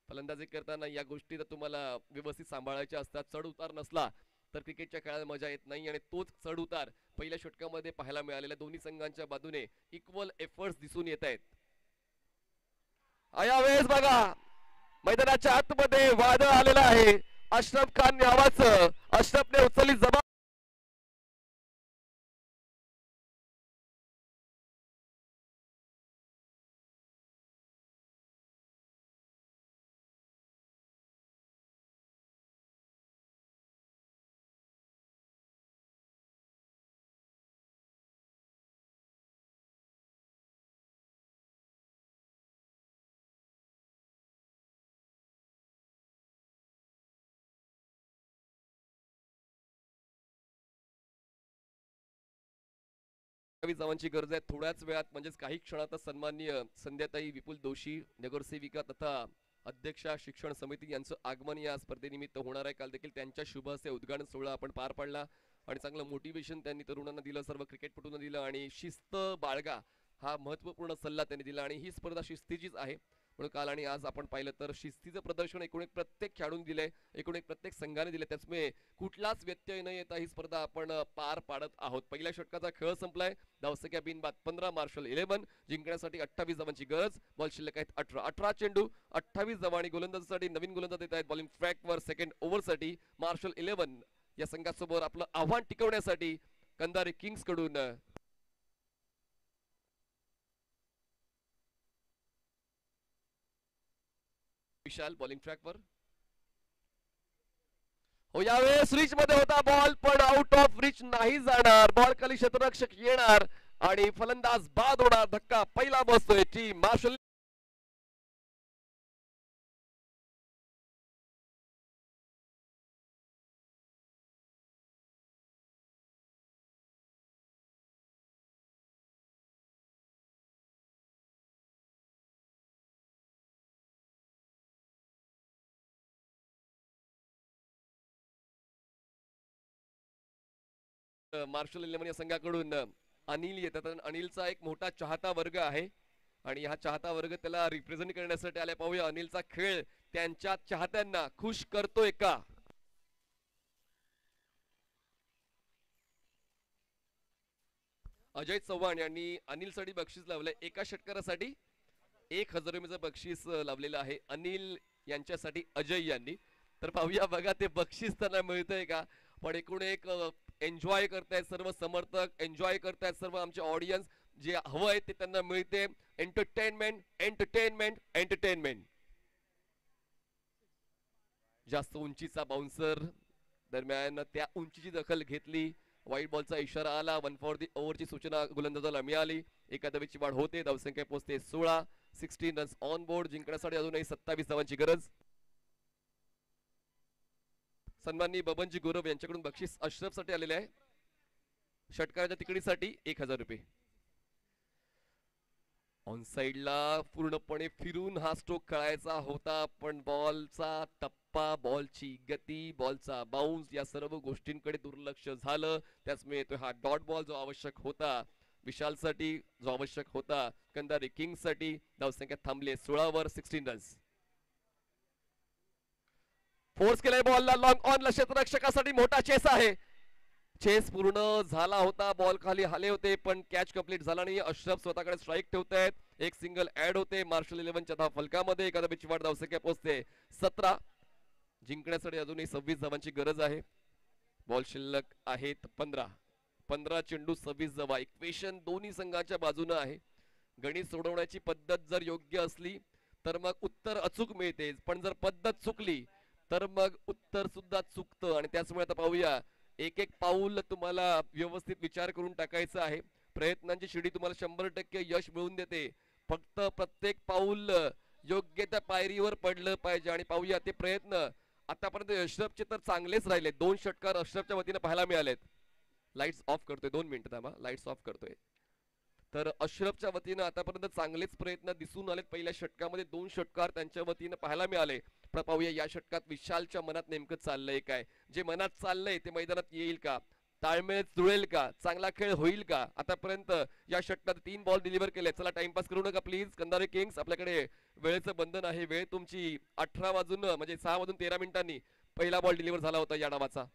फलंदाजी करताना या गोष्टी तर तुम्हाला व्यवस्थित सांभाळायच्या असतात. चढ उतार नसला तर क्रिकेटच्या खेळात मजा येत नाही आणि तोच चढ उतार पहिल्या षटकामध्ये पाहायला मिळालेल्या दोन्ही संघांच्या बाजूने इक्वल एफर्ट्स दिसून येत आहेत. यावेळेस बघा मैदानाच्या आतमध्ये वादळ आलेलं आहे. अशरफ खान नावाचं. अशरफने उचलली जबाबदारी. जावांची गरज आहे थोड्याच वेळात म्हणजेच काही क्षणातच. सन्माननीय संध्याताई विपुल दोशी नगरसेविका तथा अध्यक्षा शिक्षण समिती यांचं आगमन या स्पर्धेनिमित्त होणार आहे. काल देखील त्यांच्या शुभ हस्ते उद्घाटन सोहळा आपण पार पाडला आणि चांगलं मोटिवेशन त्यांनी तरुणांना दिलं, सर्व क्रिकेटपटूंना दिलं आणि शिस्त बाळगा हा महत्त्वपूर्ण सल्ला त्यांनी दिला. आणि ही स्पर्धा शिस्तीचीच आहे म्हणून काल आणि आज आपण पाहिलं तर शिस्तीचं प्रदर्शन एकूण एक प्रत्येक खेळाडूने दिलंय, एकूण एक प्रत्येक संघाने दिले. त्यामुळे कुठलाच व्यत्यय न येता ही स्पर्धा आपण पार पाडत आहोत. पहिल्या षटकाचा खेळ संपलाय. धावसंख्या बिनबाद 15. मार्शल 11 जिंकण्यासाठी 28 धावांची गरज. बॉल शिल्लक आहेत 18 चेंडू 28 धावा आणि गोलंदाजीसाठी नवीन गोलंदाज येत आहेत बॉलिंग ट्रॅकवर सेकंड ओव्हरसाठी. मार्शल 11 या संघासमोर आपलं आव्हान टिकवण्यासाठी कंधारी किंग्स कडून विशाल बॉलिंग ट्रॅकवर. हो यावेळेस रिच मध्ये होता बॉल पण आउट ऑफ रिच नाही जाणार. बॉल खाली क्षेत्ररक्षक येणार आणि फलंदाज बाद होणार. धक्का पहिला बसतोय टीम मार्शल. मार्शल 11 या संघाकडून अनिल येतात. अनिलचा एक मोठा चाहता वर्ग आहे आणि हा चाहता वर्ग त्याला रिप्रेझेंट करण्यासाठी आले. पाहूया अनिलचा खेळ त्यांच्या चाहत्यांना खुश करतोय का. अजय चव्हाण यांनी अनिलसाठी बक्षीस लावलंय. एका षटकारासाठी 1000 रुपयाचं बक्षीस लावलेलं आहे अनिल यांच्यासाठी अजय यांनी. तर पाहूया बघा ते बक्षीस त्यांना मिळतंय का. पण एकूण एक एन्जॉय करतायत सर्व समर्थक, एन्जॉय करतायत सर्व आमचे ऑडियन्स. जे हवं आहे ते त्यांना मिळते. Entertainment entertainment entertainment. जास्त उंचीचा बाउन्सर दरम्यान त्या उंचीची दखल घेतली. वाईट बॉलचा इशारा आला. 1 फॉर दी ओव्हरची सूचना गोलंदाजाला मिळाली. एका धावेची वाढ होते. धावसंख्या पोहोचते 16. 16 रन्स ऑन बोर्ड. जिंकण्यासाठी अजूनही 27 धावांची गरज. सन्माननीय बबनजी गौरव यांच्याकडून बक्षीस अशरफ साठी आलेले आहे. षटकाराच्या तिकडीसाठी 1000 रुपये. ऑन साइडला पूर्णपणे फिरून हा स्ट्रोक खेळायचा होता पण बॉलचा टप्पा, बॉलची गती, बॉलचा बाउन्स या सर्व गोष्टींकडे दुर्लक्ष झालं. त्याचमुळे तो हा डॉट बॉल जो आवश्यक होता विशालसाठी, जो आवश्यक होता कंधारी किंग्स साठी. धावसंख्या थांबली 16 वर. 16 रन्स. फोर्स केलाय बॉलला लॉंग ऑन. क्षेत्ररक्षकासाठी मोठा चेस आहे. चेस पूर्ण झाला होता. बॉल खाली आले होते पण कॅच कंप्लीट झाला नाही. अशरफ स्वतःकडे स्ट्राईक ठेवतायत. एक सिंगल ऍड होते मार्शल 11च्या धाव फलकामध्ये. एका धावेची वाढ. धावसंख्या पोहोचते 17. जिंकण्यासाठी अजूनही 26 धावांची गरज आहे. बॉल शिल्लक आहेत 15. 15 चेंडू 26 धावा. इक्वेशन दोन्ही संघाच्या बाजूने आहे. गणित सोडवण्याची पद्धत जर योग्य असली तर मग उत्तर अचूक मिळते, पण जर पद्धत चुकली तर मग उत्तर सुद्धा चुकतं. आणि त्याचमुळे आता पाहूया, एक एक पाऊल तुम्हाला व्यवस्थित विचार करून टाकायचं आहे. प्रयत्नांची शिडी तुम्हाला 100% यश मिळवून देते, फक्त प्रत्येक पाऊल योग्य त्या पायरीवर पडलं पाहिजे. आणि पाहूया ते प्रयत्न आतापर्यंत अशरफचे तर चांगलेच राहिले. 2 षटकार अशरफच्या वतीने पाहायला मिळालेत. लाईट्स ऑफ करतोय, 2 मिनिटं थांबा, लाईट्स ऑफ करतोय. तर अशरफच्या वतीनं आतापर्यंत चांगलेच प्रयत्न दिसून आलेत. पहिल्या षटकामध्ये 2 षटकार त्यांच्या वतीनं पाहायला मिळाले. पण पाहूया या षटकात विशालच्या मनात नेमकं चाललंय काय, जे मनात चाललंय ते मैदानात येईल का, ताळमेळ जुळेल का, चांगला खेळ होईल का. आतापर्यंत या षटकात 3 बॉल डिलिव्हर केले. चला टाइमपास करू नका प्लीज कंधारे किंग्स, आपल्याकडे वेळेचं बंधन आहे. वेळ तुमची 18 वाजून म्हणजे 6 वाजून 13 मिनिटांनी पहिला बॉल डिलिव्हर झाला होता या डावाचा.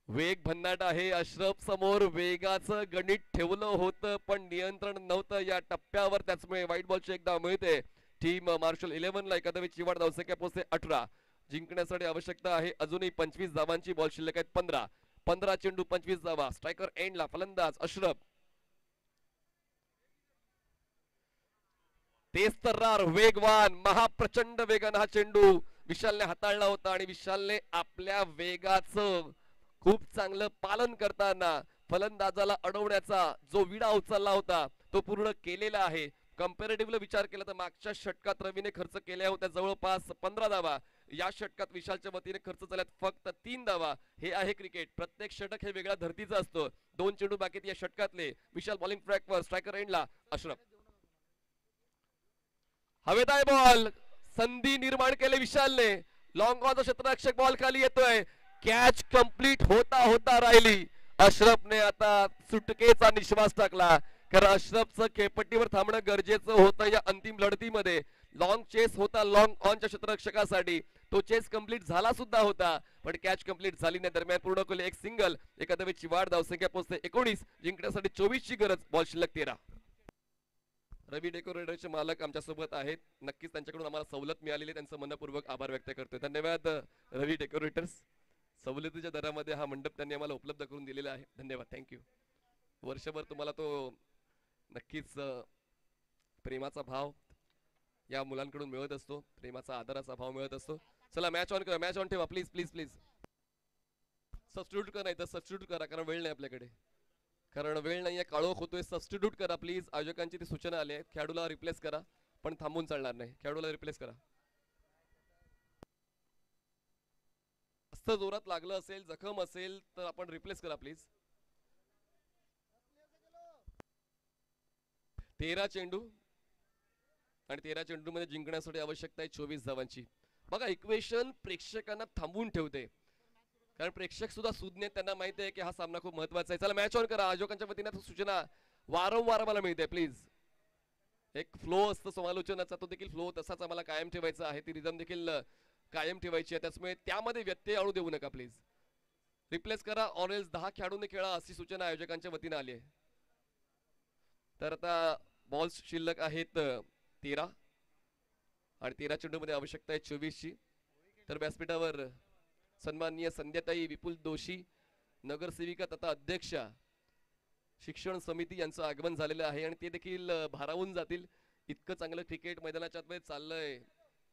वेग भन्नाट आहे. अशरफ समोर वेगाचं गणित ठेवलं होतं पण नियंत्रण नव्हतं या टप्प्यावर, त्याचमुळे व्हाईट बॉलची एकदा मिळते. टीम मार्शल 11 ला एखाद्या चिवाड धावसंख्या पोहोचते 18. जिंकण्यासाठी आवश्यकता आहे अजूनही 25 धावांची. बॉल शिल्लक आहेत 15 चेंडू 25 धावा. स्ट्रायकर एंडला फलंदाज अशरफ. तेज तर्रार, वेगवान, महाप्रचंड वेगानं हा चेंडू विशालने हाताळला होता आणि विशालने आपल्या वेगाचं खूप चांगलं पालन करताना फलंदाजाला अडवण्याचा जो विडा उचलला होता तो पूर्ण केलेला आहे. कंपॅरेटिव्हली विचार केला तर मागच्या षटकात रवीने खर्च केल्या होत्या जवळपास 15 धावा. या षटकात विशालच्या वतीने खर्च झाल्यात फक्त 3 धावा. हे आहे क्रिकेट. प्रत्येक षटक हे वेगळ्या धर्तीचं असतं. 2 चेंडू बाकी या षटकातले. विशाल बॉलिंग ट्रॅकवर, स्ट्रायकर एंडला अशरफ. हवेत आहे बॉल, संधी निर्माण केले विशालने. लॉंग ऑनचा क्षेत्ररक्षक बॉल खाली येतोय. कॅच कंप्लीट होता होता राहिली. अशरफने आता सुटकेचा निश्वास टाकला, कारण अशरफचं खेळपट्टीवर थांबणं गरजेचं होतं या अंतिम लढतीमध्ये. लॉंग चेस होता लॉंग ऑनच्या क्षेत्ररक्षकासाठी, तो चेस कंप्लीट झाला सुद्धा होता पण कॅच कंप्लीट झाली नाही. दरम्यान पूर्ण केले एक सिंगल. एकादवेची वाढ, धावसंख्या पोहोचते 19. जिंकण्यासाठी 24 ची गरज. बॉल शिल्लक 13. रवी डेकोरेटरचे मालक आमच्या सोबत आहेत. नक्कीच त्यांच्याकडून आम्हाला सवलत मिळालेली, त्यांचं मनपूर्वक आभार व्यक्त करतोय. धन्यवाद रवी डेकोरेटर्स. सवलतीच्या दरामध्ये हा मंडप त्यांनी आम्हाला उपलब्ध करून दिलेला आहे. धन्यवाद, थँक्यू. वर्षभर तुम्हाला तो नक्कीच प्रेमाचा भाव या मुलांकडून मिळत असतो, प्रेमाचा आदराचा भाव मिळत असतो. चला मॅच ऑन करा, मॅच ऑन ठेवा प्लीज प्लीज प्लीज. सबस्टिट्यूट करा, नाही तर सबस्टिट्यूट करा, कारण वेळ नाही आपल्याकडे, कारण वेळ नाहीये, काळोख होतोय. सबस्टिट्यूट करा प्लीज. आयोजकांची ती सूचना आली आहे. खेळाडूला रिप्लेस करा, पण थांबून चालणार नाही. खेळाडूला रिप्लेस करा. जोरात लागलं असेल, जखम असेल तर आपण रिप्लेस करा प्लीज. 13 चेंडू आणि 13 चेंडू मध्ये जिंकण्यासाठी आवश्यकता आहे 24 धावांची. बघा इक्वेशन प्रेक्षकांना थांबवून ठेवते, कारण प्रेक्षक सुद्धा सुज्ञ, त्यांना माहिती आहे की हा सामना खूप महत्वाचा आहे. चला मॅच ऑन करा. आयोजकांच्या वतीने सूचना वारंवार मला मिळते. प्लीज एक फ्लो असतो समालोचनाचा, तो देखील फ्लो तसाच आम्हाला कायम ठेवायचा आहे. ती रिदम देखील कायम ठेवायची आहे, त्यामुळे त्यामध्ये व्यत्यय आणू देऊ नका प्लीज. रिप्लेस करा ऑरेल्स 10 खेळाडूंनी खेळा, अशी सूचना आयोजकांच्या वतीने आली आहे. तर आता बॉल्स शिल्लक आहेत 13 आणि 13 चेंडू मध्ये आवश्यकता आहे 24 ची. तर व्यासपीठावर सन्माननीय संध्याताई विपुल दोशी, नगरसेविका तथा अध्यक्षा शिक्षण समिती यांचं आगमन झालेलं आहे आणि ते देखील भारावून जातील. इतकं चांगलं क्रिकेट मैदानाच्या आतमध्ये चाललंय.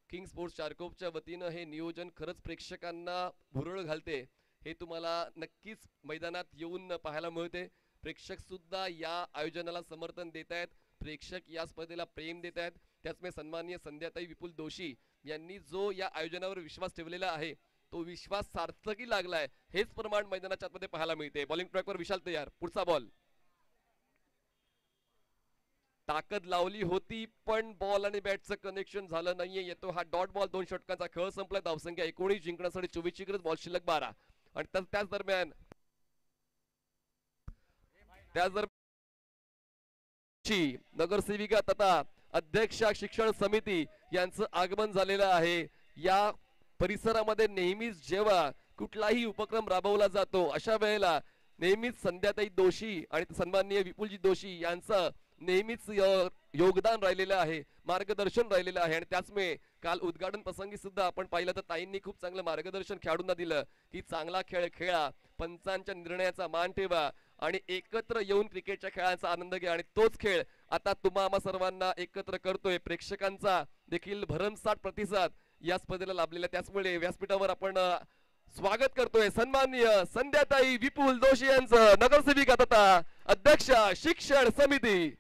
किंग स्पोर्ट्स चारकोपच्या वतीनं हे नियोजन खरंच प्रेक्षकांना भुरळ घालते. हे तुम्हाला नक्कीच मैदानात येऊन पाहायला मिळते. प्रेक्षक सुद्धा या आयोजनाला समर्थन देत आहेत, प्रेक्षक या स्पर्धेला प्रेम देत आहेत. त्याचमुळे सन्माननीय संध्याताई विपुल दोशी यांनी जो या आयोजनावर विश्वास ठेवलेला आहे तो विश्वास सार्थकी लागलाय, हेच प्रमाण मैदानाच्या आतमध्ये पाहायला मिळते. बॉलिंग ट्रॅकवर विशाल तयार. पुढचा बॉल. ताकद लावली होती पण बॉल आणि बॅटचं कनेक्शन झालं नाहीये. येतो हा डॉट बॉल. 2 षटकांचा खेळ संपला. धावसंख्या 19. जिंकण्यासाठी 24 ची गरज. बॉल शिल्लक 12. आणि त्याच दरम्यान नगरसेविका तथा अध्यक्षा शिक्षण समिती यांचं आगमन झालेलं आहे. या परिसरामध्ये नेहमीच जेव्हा कुठलाही उपक्रम राबवला जातो अशा वेळेला नेहमीच संध्याताई दोशी आणि सन्माननीय विपुलजी दोशी यांचं नेहमीच योगदान राहिलेलं आहे, मार्गदर्शन राहिलेलं आहे. आणि त्याचमुळे काल उद्घाटन प्रसंगी सुद्धा आपण पाहिलं तर ताईंनी खूप चांगलं मार्गदर्शन खेळाडूंना दिलं की चांगला खेळ खेळा, पंचांच्या निर्णयाचा मान ठेवा आणि एकत्र येऊन क्रिकेटच्या खेळाचा आनंद घ्या. आणि तोच खेळ आता तुम्हा आम्हा सर्वांना एकत्र करतोय. प्रेक्षकांचा देखील भरमसाठ प्रतिसाद या स्पर्धेला लाभलेला, त्याचमुळे व्यासपीठावर आपण स्वागत करतोय सन्माननीय संध्याताई विपुल जोशी यांचं, नगरसेविका तथा अध्यक्ष शिक्षण समिती.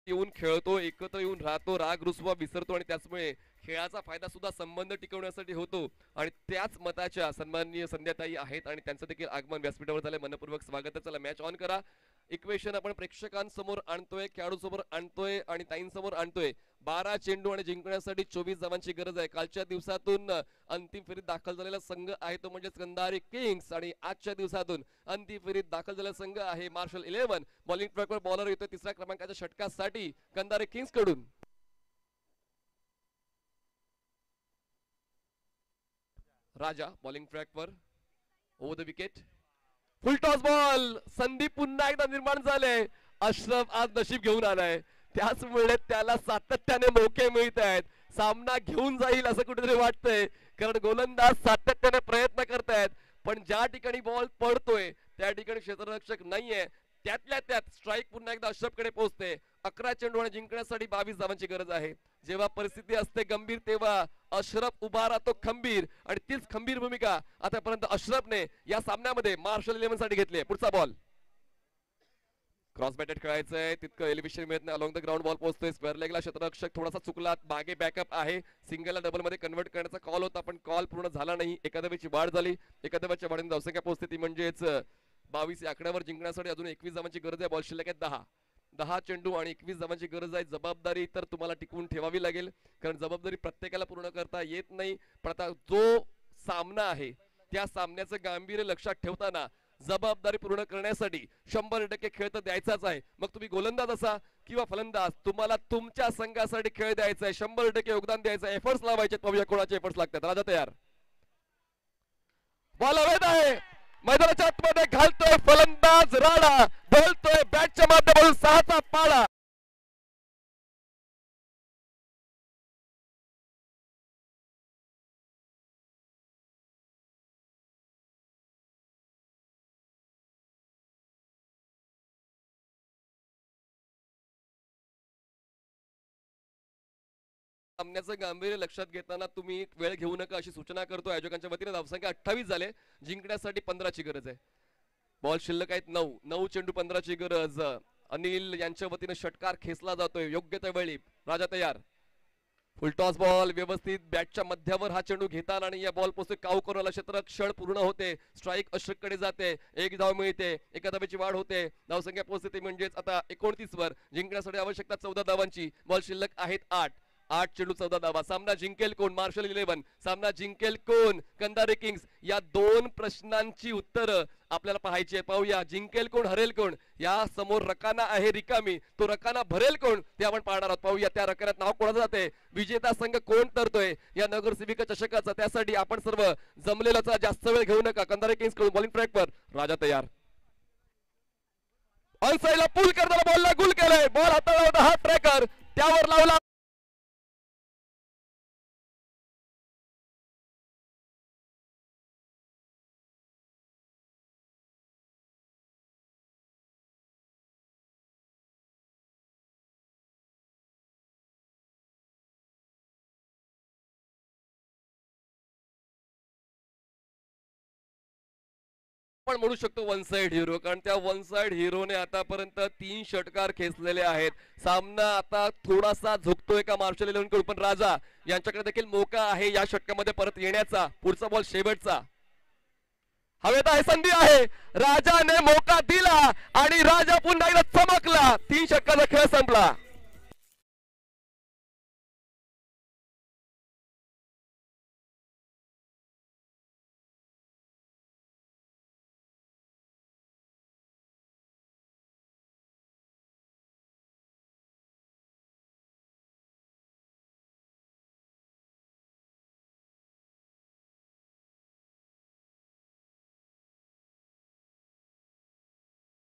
येऊन खेळतो, एकत्र येऊन राहतो, राग रुसवा विसरतो आणि त्याचमुळे खेळाचा फायदा सुद्धा संबंध टिकवण्यासाठी होतो. आणि त्याच मताच्या सन्माननीय संध्याताई आहेत आणि त्यांचं देखील आगमन व्यासपीठावर झालंय. मनपूर्वक स्वागत. चला मॅच ऑन करा. इक्वेशन आपण प्रेक्षकांसमोर आणतोय, खेळाडूंसमोर आणतोय आणि ताईंसमोर आणतोय. 12 चेंडू आणि जिंकण्यासाठी 24 धावांची गरज आहे. कालच्या दिवसातून अंतिम फेरीत दाखल झालेला संघ आहे तो म्हणजे कंधारी किंग्स आणि आजच्या दिवसातून अंतिम फेरीत दाखल झालेला संघ आहे मार्शल 11. बॉलिंग ट्रॅकवर बॉलर येतोय तिसऱ्या क्रमांकाच्या षटकासाठी कंधारी किंग्स कडून. राजा बॉलिंग ट्रॅकवर over the wicket. Full toss ball. संधी पुन्हा एकदा निर्माण झाले. अशरफ आज नशीब घेऊन आलाय, त्याचमुळे त्याला सातत्याने मौके मिळत आहेत. सामना घेऊन जाईल असं कुठेतरी वाटतंय, कारण गोलंदाज सातत्याने प्रयत्न करतायत. पण ज्या ठिकाणी बॉल पडतोय त्या ठिकाणी क्षेत्ररक्षक नाहीये. त्यातल्या त्यात स्ट्राईक पुन्हा एकदा अशरफकडे पोहोचते. 11 चेंडू आणि जिंकण्यासाठी 22 धावांची गरज आहे. जेव्हा परिस्थिती असते गंभीर तेव्हा अशरफ उभा राहतो खंबीर, आणि तीच खंबीर भूमिका आतापर्यंत अशरफने या सामन्यामध्ये मार्शल 11 साठी घेतली. पुढचा बॉल क्रॉस बॅटेड खेळायचंय, तितकं एलिव्हेशन मिळत नाही. अलॉंग द ग्राउंड बॉल पोहोचतोय. स्क्वेअर लेगला क्षेत्ररक्षक थोडासा चुकला, मागे बॅकअप आहे. सिंगलला डबल मध्ये कन्वर्ट करण्याचा कॉल होता पण कॉल पूर्ण झाला नाही. एका धावेची वाढ झाली. एका धावेच्या वाढीने धावसंख्या पोहोचते ती म्हणजेच 22 या आकड्यावर जिंकण्यासाठी अजून 21 धावांची गरज आहे. बॉल शिल्लक आहे 10 चेंडू आणि 21 धावांची गरज आहे. जबाबदारी तर तुम्हाला टिकवून ठेवावी लागेल, कारण जबाबदारी प्रत्येकाला पूर्ण करता येत नाही. पण आता जो सामना आहे त्या सामन्याचं गांभीर्य लक्षात ठेवताना जबाबदारी पूर्ण करण्यासाठी 100% खेळ तर द्यायचाच आहे. मग तुम्ही गोलंदाज असा किंवा फलंदाज, तुम्हाला तुमच्या संघासाठी खेळ द्यायचा आहे, 100% योगदान द्यायचं आहे. एफर्ट्स लावायचे. पाहूया कोणाचे एफर्ट्स लागतात. राजा तयार. बॉल अवैध आहे. मैदानाच्या आतमध्ये घालतोय फलंदाज राणा, ढोलतोय बॅटच्या माध्यमातून 6चा पाळा. सामन्याचं गांभीर्य लक्षात घेताना तुम्ही वेळ घेऊ नका अशी सूचना करतो आयोजकांच्या वतीने. धावसंख्या 28 झाले, जिंकण्यासाठी 15ची गरज आहे. बॉल शिल्लक आहेत 9 चेंडू 15ची गरज. अनिल यांच्या वतीने षटकार खेचला जातोय योग्य त्या वेळी. राजा तयार. फुल टॉस बॉल व्यवस्थित बॅटच्या मध्यावर हा चेंडू घेताना आणि या बॉल पोहोचते काऊ करून क्षेत्ररक्षण पूर्ण होते. स्ट्राईक अशरफकडे जाते. 1 धाव मिळते. एका धावेची वाढ होते. धावसंख्या पोहोचते म्हणजेच आता 29 वर. जिंकण्यासाठी आवश्यकता 14 धावांची. बॉल शिल्लक आहेत 8 चेंडू 14 धावा. सामना जिंकेल कोण? मार्शल 11. सामना जिंकेल कोण? कंधारी किंग्स. या 2 प्रश्नांची उत्तरं आपल्याला पाहायची आहे. पाहूया जिंकेल कोण, हरेल कोण. या समोर रकाना आहे रिकामी, तो रकाना भरेल कोण ते आपण पाहणार आहोत. पाहूया त्या रकान्यात नाव कोणाचं जाते, विजेता संघ कोण तरतोय या नगरसेविका चषकाचा. त्यासाठी आपण सर्व जमलेलाचा जास्त वेळ घेऊ नका. कंधारी किंग्स कडून बॉलिंग ट्रॅकवर राजा तयार. ऑन साइडला पुल करताना बॉलला गुल केलाय. बॉल हाताला होता हा ट्रॅकर, त्यावर लावला आपण म्हणू शकतो वन साइड हिरो, कारण त्या वन साइड हिरोने आतापर्यंत 3 षटकार खेचलेले आहेत. सामना आता थोडासा झुकतोय का मार्शल 11 कडून, पण राजा यांच्याकडे देखील मौका आहे या षटकामध्ये परत येण्याचा. पुढचा बॉल शेवटचा. हवेत आहे, संधी आहे. राजाने मौका दिला आणि राजा पुन्हा एकदा चमकला. 3 षटकाचा खेळ संपला.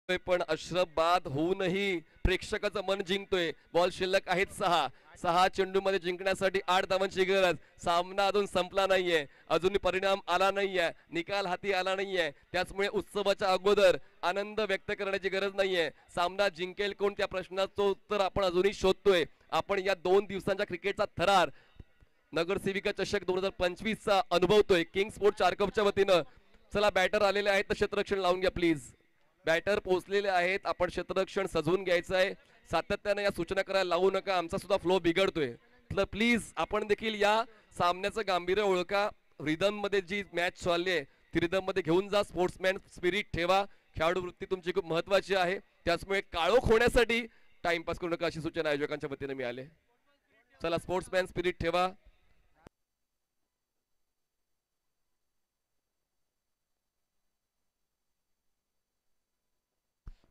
पण अश्रफ बाद होऊनही प्रेक्षकाचं मन जिंकतोय. बॉल शिल्लक आहेत 6 चेंडूमध्ये जिंकण्यासाठी 8 धावांची गरज. सामना अजून संपला नाहीये, अजूनही परिणाम आला नाहीये, निकाल हाती आला नाहीये. त्याचमुळे उत्सवाच्या अगोदर आनंद व्यक्त करण्याची गरज नाहीये. सामना जिंकेल कोण त्या प्रश्नाचं उत्तर आपण अजूनही शोधतोय. आपण या 2 दिवसांच्या क्रिकेटचा थरार नगरसेविका चषक 2025चा अनुभवतोय किंग स्पोर्ट चारकपच्या वतीनं. चला बॅटर आलेले आहेत तर क्षेत्ररक्षण लावून घ्या प्लीज. बॅटर पोहोचलेले आहेत, आपण क्षेत्ररक्षण सजवून घ्यायचं आहे. सातत्याने या सूचना करायला लावू नका, आमचा सुद्धा फ्लो बिघडतोय. तर प्लीज आपण देखील या सामन्याचं गांभीर्य ओळखा. रिदम मध्ये जी मॅच चालली आहे ती रिदम मध्ये घेऊन जा. स्पोर्ट्समॅन स्पिरिट ठेवा. खेळाडू वृत्ती तुमची खूप महत्वाची आहे. त्याचमुळे काळोख होण्यासाठी टाइमपास करू नका अशी सूचना आयोजकांच्या वतीने मिळाली. चला स्पोर्ट्समॅन स्पिरिट ठेवा.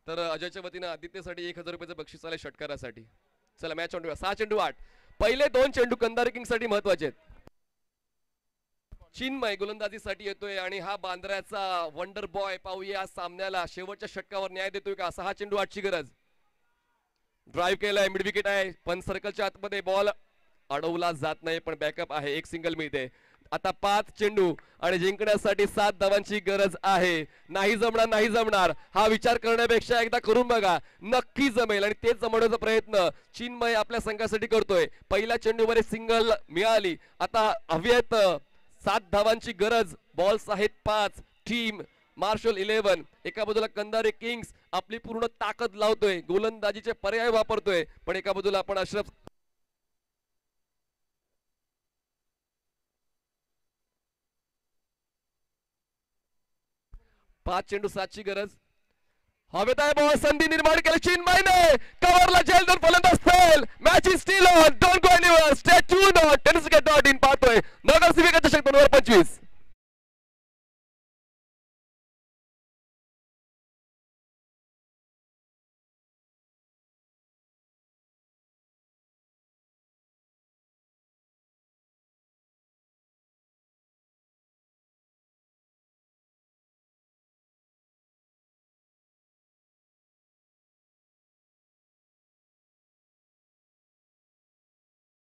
तर अजयच्या वतीनं आदित्यसाठी 1000 रुपयाचं बक्षीस आलंय षटकारासाठी. चला मॅच ऑन 6 चेंडू 8. पहिले 2 चेंडू कंधारे किंग साठी महत्वाचे आहेत. चिन्मय गोलंदाजीसाठी येतोय आणि हा बांद्र्याचा वंडर बॉय पाहूया सामन्याला शेवटच्या षटकावर न्याय देतोय का. 6 चेंडू 8 ची गरज. ड्राईव्ह केलाय, मिड विकेट आहे, पण सर्कलच्या आतमध्ये बॉल अडवला जात नाही, पण बॅकअप आहे, एक सिंगल मिळते. आता 5 चेंडू आणि जिंकण्यासाठी 7 धावांची गरज आहे. नाही जमणार, नाही जमणार हा विचार करण्यापेक्षा एकदा करून बघा, नक्की जमेल. आणि तेच जमवण्याचा प्रयत्न चिन्मय आपल्या संघासाठी करतोय. पहिल्या चेंडूवर सिंगल मिळाली, आता हवी आहेत 7 धावांची गरज. बॉल्स आहेत 5. टीम मार्शल 11 एका बाजूला कंधारे किंग्स आपली पूर्ण ताकद लावतोय, गोलंदाजीचे पर्याय वापरतोय, पण एका बाजूला आपण अश्रफ 5 चेंडू 7 ची गरज. हवेत आहे बॉल, संधी निर्माण केली चिन्मयने, कव्हरला जेल दोन फलंदाज fail. Match is still on, don't go anywhere, stay tuned on tenniswicket.in. पाहतोय नगरसेविका चषक 2025.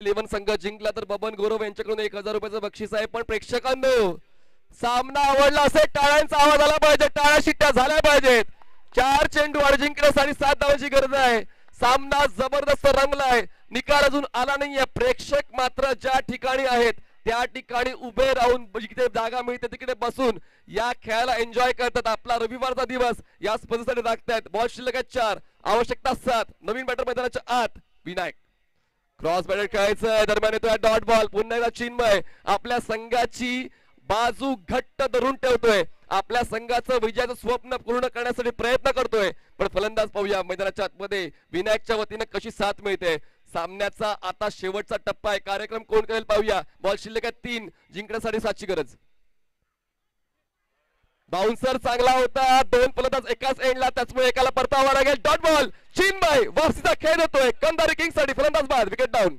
इलेव्हन संघ जिंकला तर बबन गौरव यांच्याकडून 1000 रुपयाचं बक्षीस आहे. पण प्रेक्षकांनो, सामना आवडला असेल टाळ्यांचा आवाज आला पाहिजे, टाळ्या शिट्ट्या झाल्या पाहिजेत. 4 चेंडू आणि जिंकण्यासाठी 7 धावांची गरज आहे. सामना जबरदस्त रंगलाय, निकाल अजून आला नाहीये. प्रेक्षक मात्र ज्या ठिकाणी आहेत त्या ठिकाणी उभे राहून जिथे जागा मिळते तिकडे बसून या खेळाला एन्जॉय करतात. आपला रविवारचा दिवस या स्पर्धेसाठी राखतायत. बॉल शिल्लक आहेत 4, आवश्यकता 7. नवीन बॅटर मैदानाच्या आत विनायक. क्रॉस बॅटर खेळायचं, दरम्यान येतोय डॉट बॉल. पुन्हा एकदा चिन्मय आपल्या संघाची बाजू घट्ट धरून ठेवतोय, आपल्या संघाचं विजयाचं स्वप्न पूर्ण करण्यासाठी प्रयत्न करतोय. पण फलंदाज पाहूया मैदानाच्या आतमध्ये विनायकच्या वतीने कशी साथ मिळते. सामन्याचा आता शेवटचा टप्पा आहे, कार्यक्रम कोण करेल पाहूया. बॉल शिल्लक आहे 3, जिंकण्यासाठी 7 ची गरज. बाउन्सर चांगला होता, 2 फलंदाज एकाच एंडला, त्याचमुळे एकाला परतावा लागेल. डॉट बॉल, चिन्मय वापसीचा खेळ होतोय कंधारे किंग्स साठी. फलंदाज बाद, विकेट डाऊन.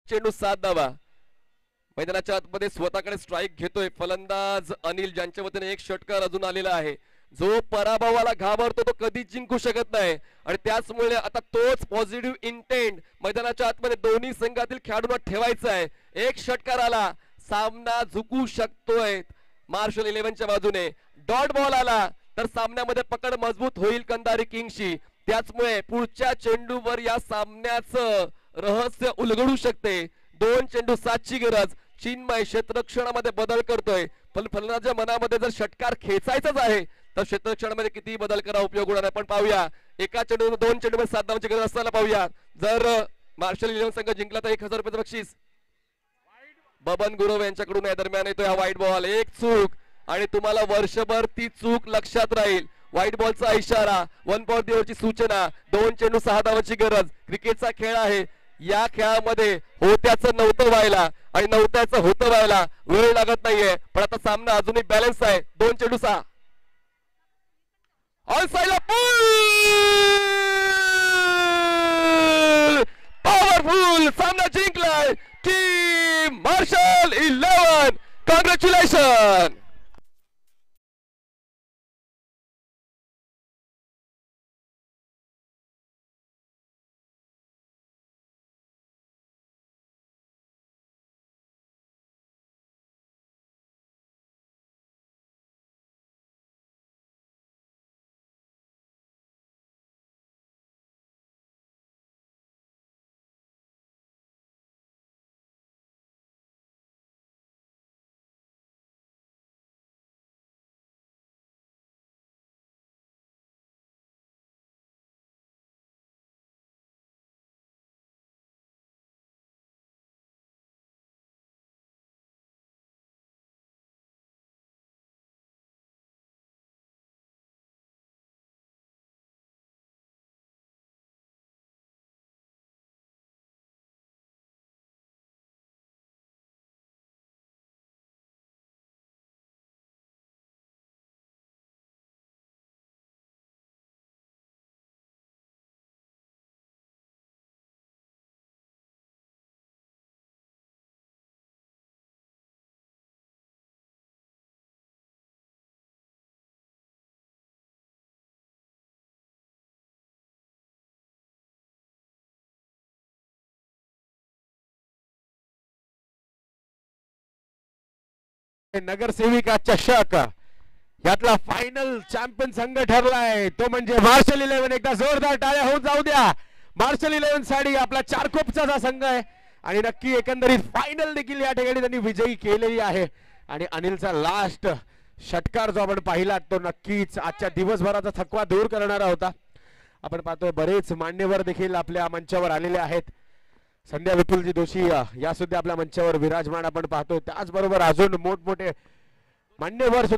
चेंडू 7 धावा. मैदानाच्या आतमध्ये स्वतःकडे स्ट्राईक घेतोय फलंदाज अनिल, ज्यांच्या वतीने 1 षटकार अजून आलेला आहे. जो पराभवाला घाबरतो तो कधीच जिंकू शकत नाही, आणि त्याचमुळे आता तोच पॉझिटिव्ह इंटेंट मैदानाच्या आतमध्ये दोन्ही संघातील खेळाडूंना ठेवायचा आहे. 1 षटकार आला, सामना झुकू शकतोय मार्शल 11च्या बाजूने. डॉट बॉल आला तर सामन्यामध्ये पकड मजबूत होईल कंधारे किंग्सची. त्याचमुळे पुढच्या चेंडूवर या सामन्याचं रहस्य उलगडू शकते. 2 चेंडू 7 ची गरज. चिन्मय क्षेत्ररक्षणामध्ये बदल करतोय, पण फलंदाजाच्या मनामध्ये जर षटकार खेचायचाच आहे तर क्षेत्ररक्षणामध्ये किती बदल करा उपयोग होणार आहे. पण पाहूया, एका चेंडू 2 चेंडू मध्ये 7 धावांची गरज असताना पाहूया, जर मार्शल 11 संघ जिंकला तर 1000 रुपयाचं बक्षीस बबन गुरव यांच्याकडून. या दरम्यान येतोय हा वाईट बॉल. 1 चूक आणि तुम्हाला वर्षभर ती चूक लक्षात राहील. व्हाईट बॉलचा इशारा, 1 ची सूचना, 2 चेंडू 6 धावांची गरज. क्रिकेटचा खेळ आहे, या खेळामध्ये होत्याचं नव्हतं व्हायला आणि नव्हत्याचं होतं व्हायला वेळ लागत नाहीये. पण आता सामना अजूनही बॅलन्स आहे. 2 चेंडू 6 ऑन साइडला पॉवरफुल सामना जिंकलाय टीम मार्शल 11. कॉंग्रॅच्युलेशन. नगरसेविका चषक यातला फायनल चॅम्पियन संघ ठरलाय तो म्हणजे मार्शल 11. एकदा जोरदार टाळ्या होऊन जाऊ द्या. मार्शल 11 साठी आपला चारकोपचा संघ आहे आणि नक्की एकंदरीत फायनल देखील या ठिकाणी त्यांनी विजयी केलेली आहे. आणि अनिलचा लास्ट षटकार जो आपण पाहिला तो नक्कीच आजच्या दिवसभराचा थकवा दूर करणारा होता. आपण पाहतोय बरेच मान्यवर देखील आपल्या मंचावर आलेले आहेत. संध्या विपुलजी दोशी या सुद्धा आपल्या मंचावर विराजमान आपण पाहतोय. त्याचबरोबर अजून मोठमोठे मान्यवर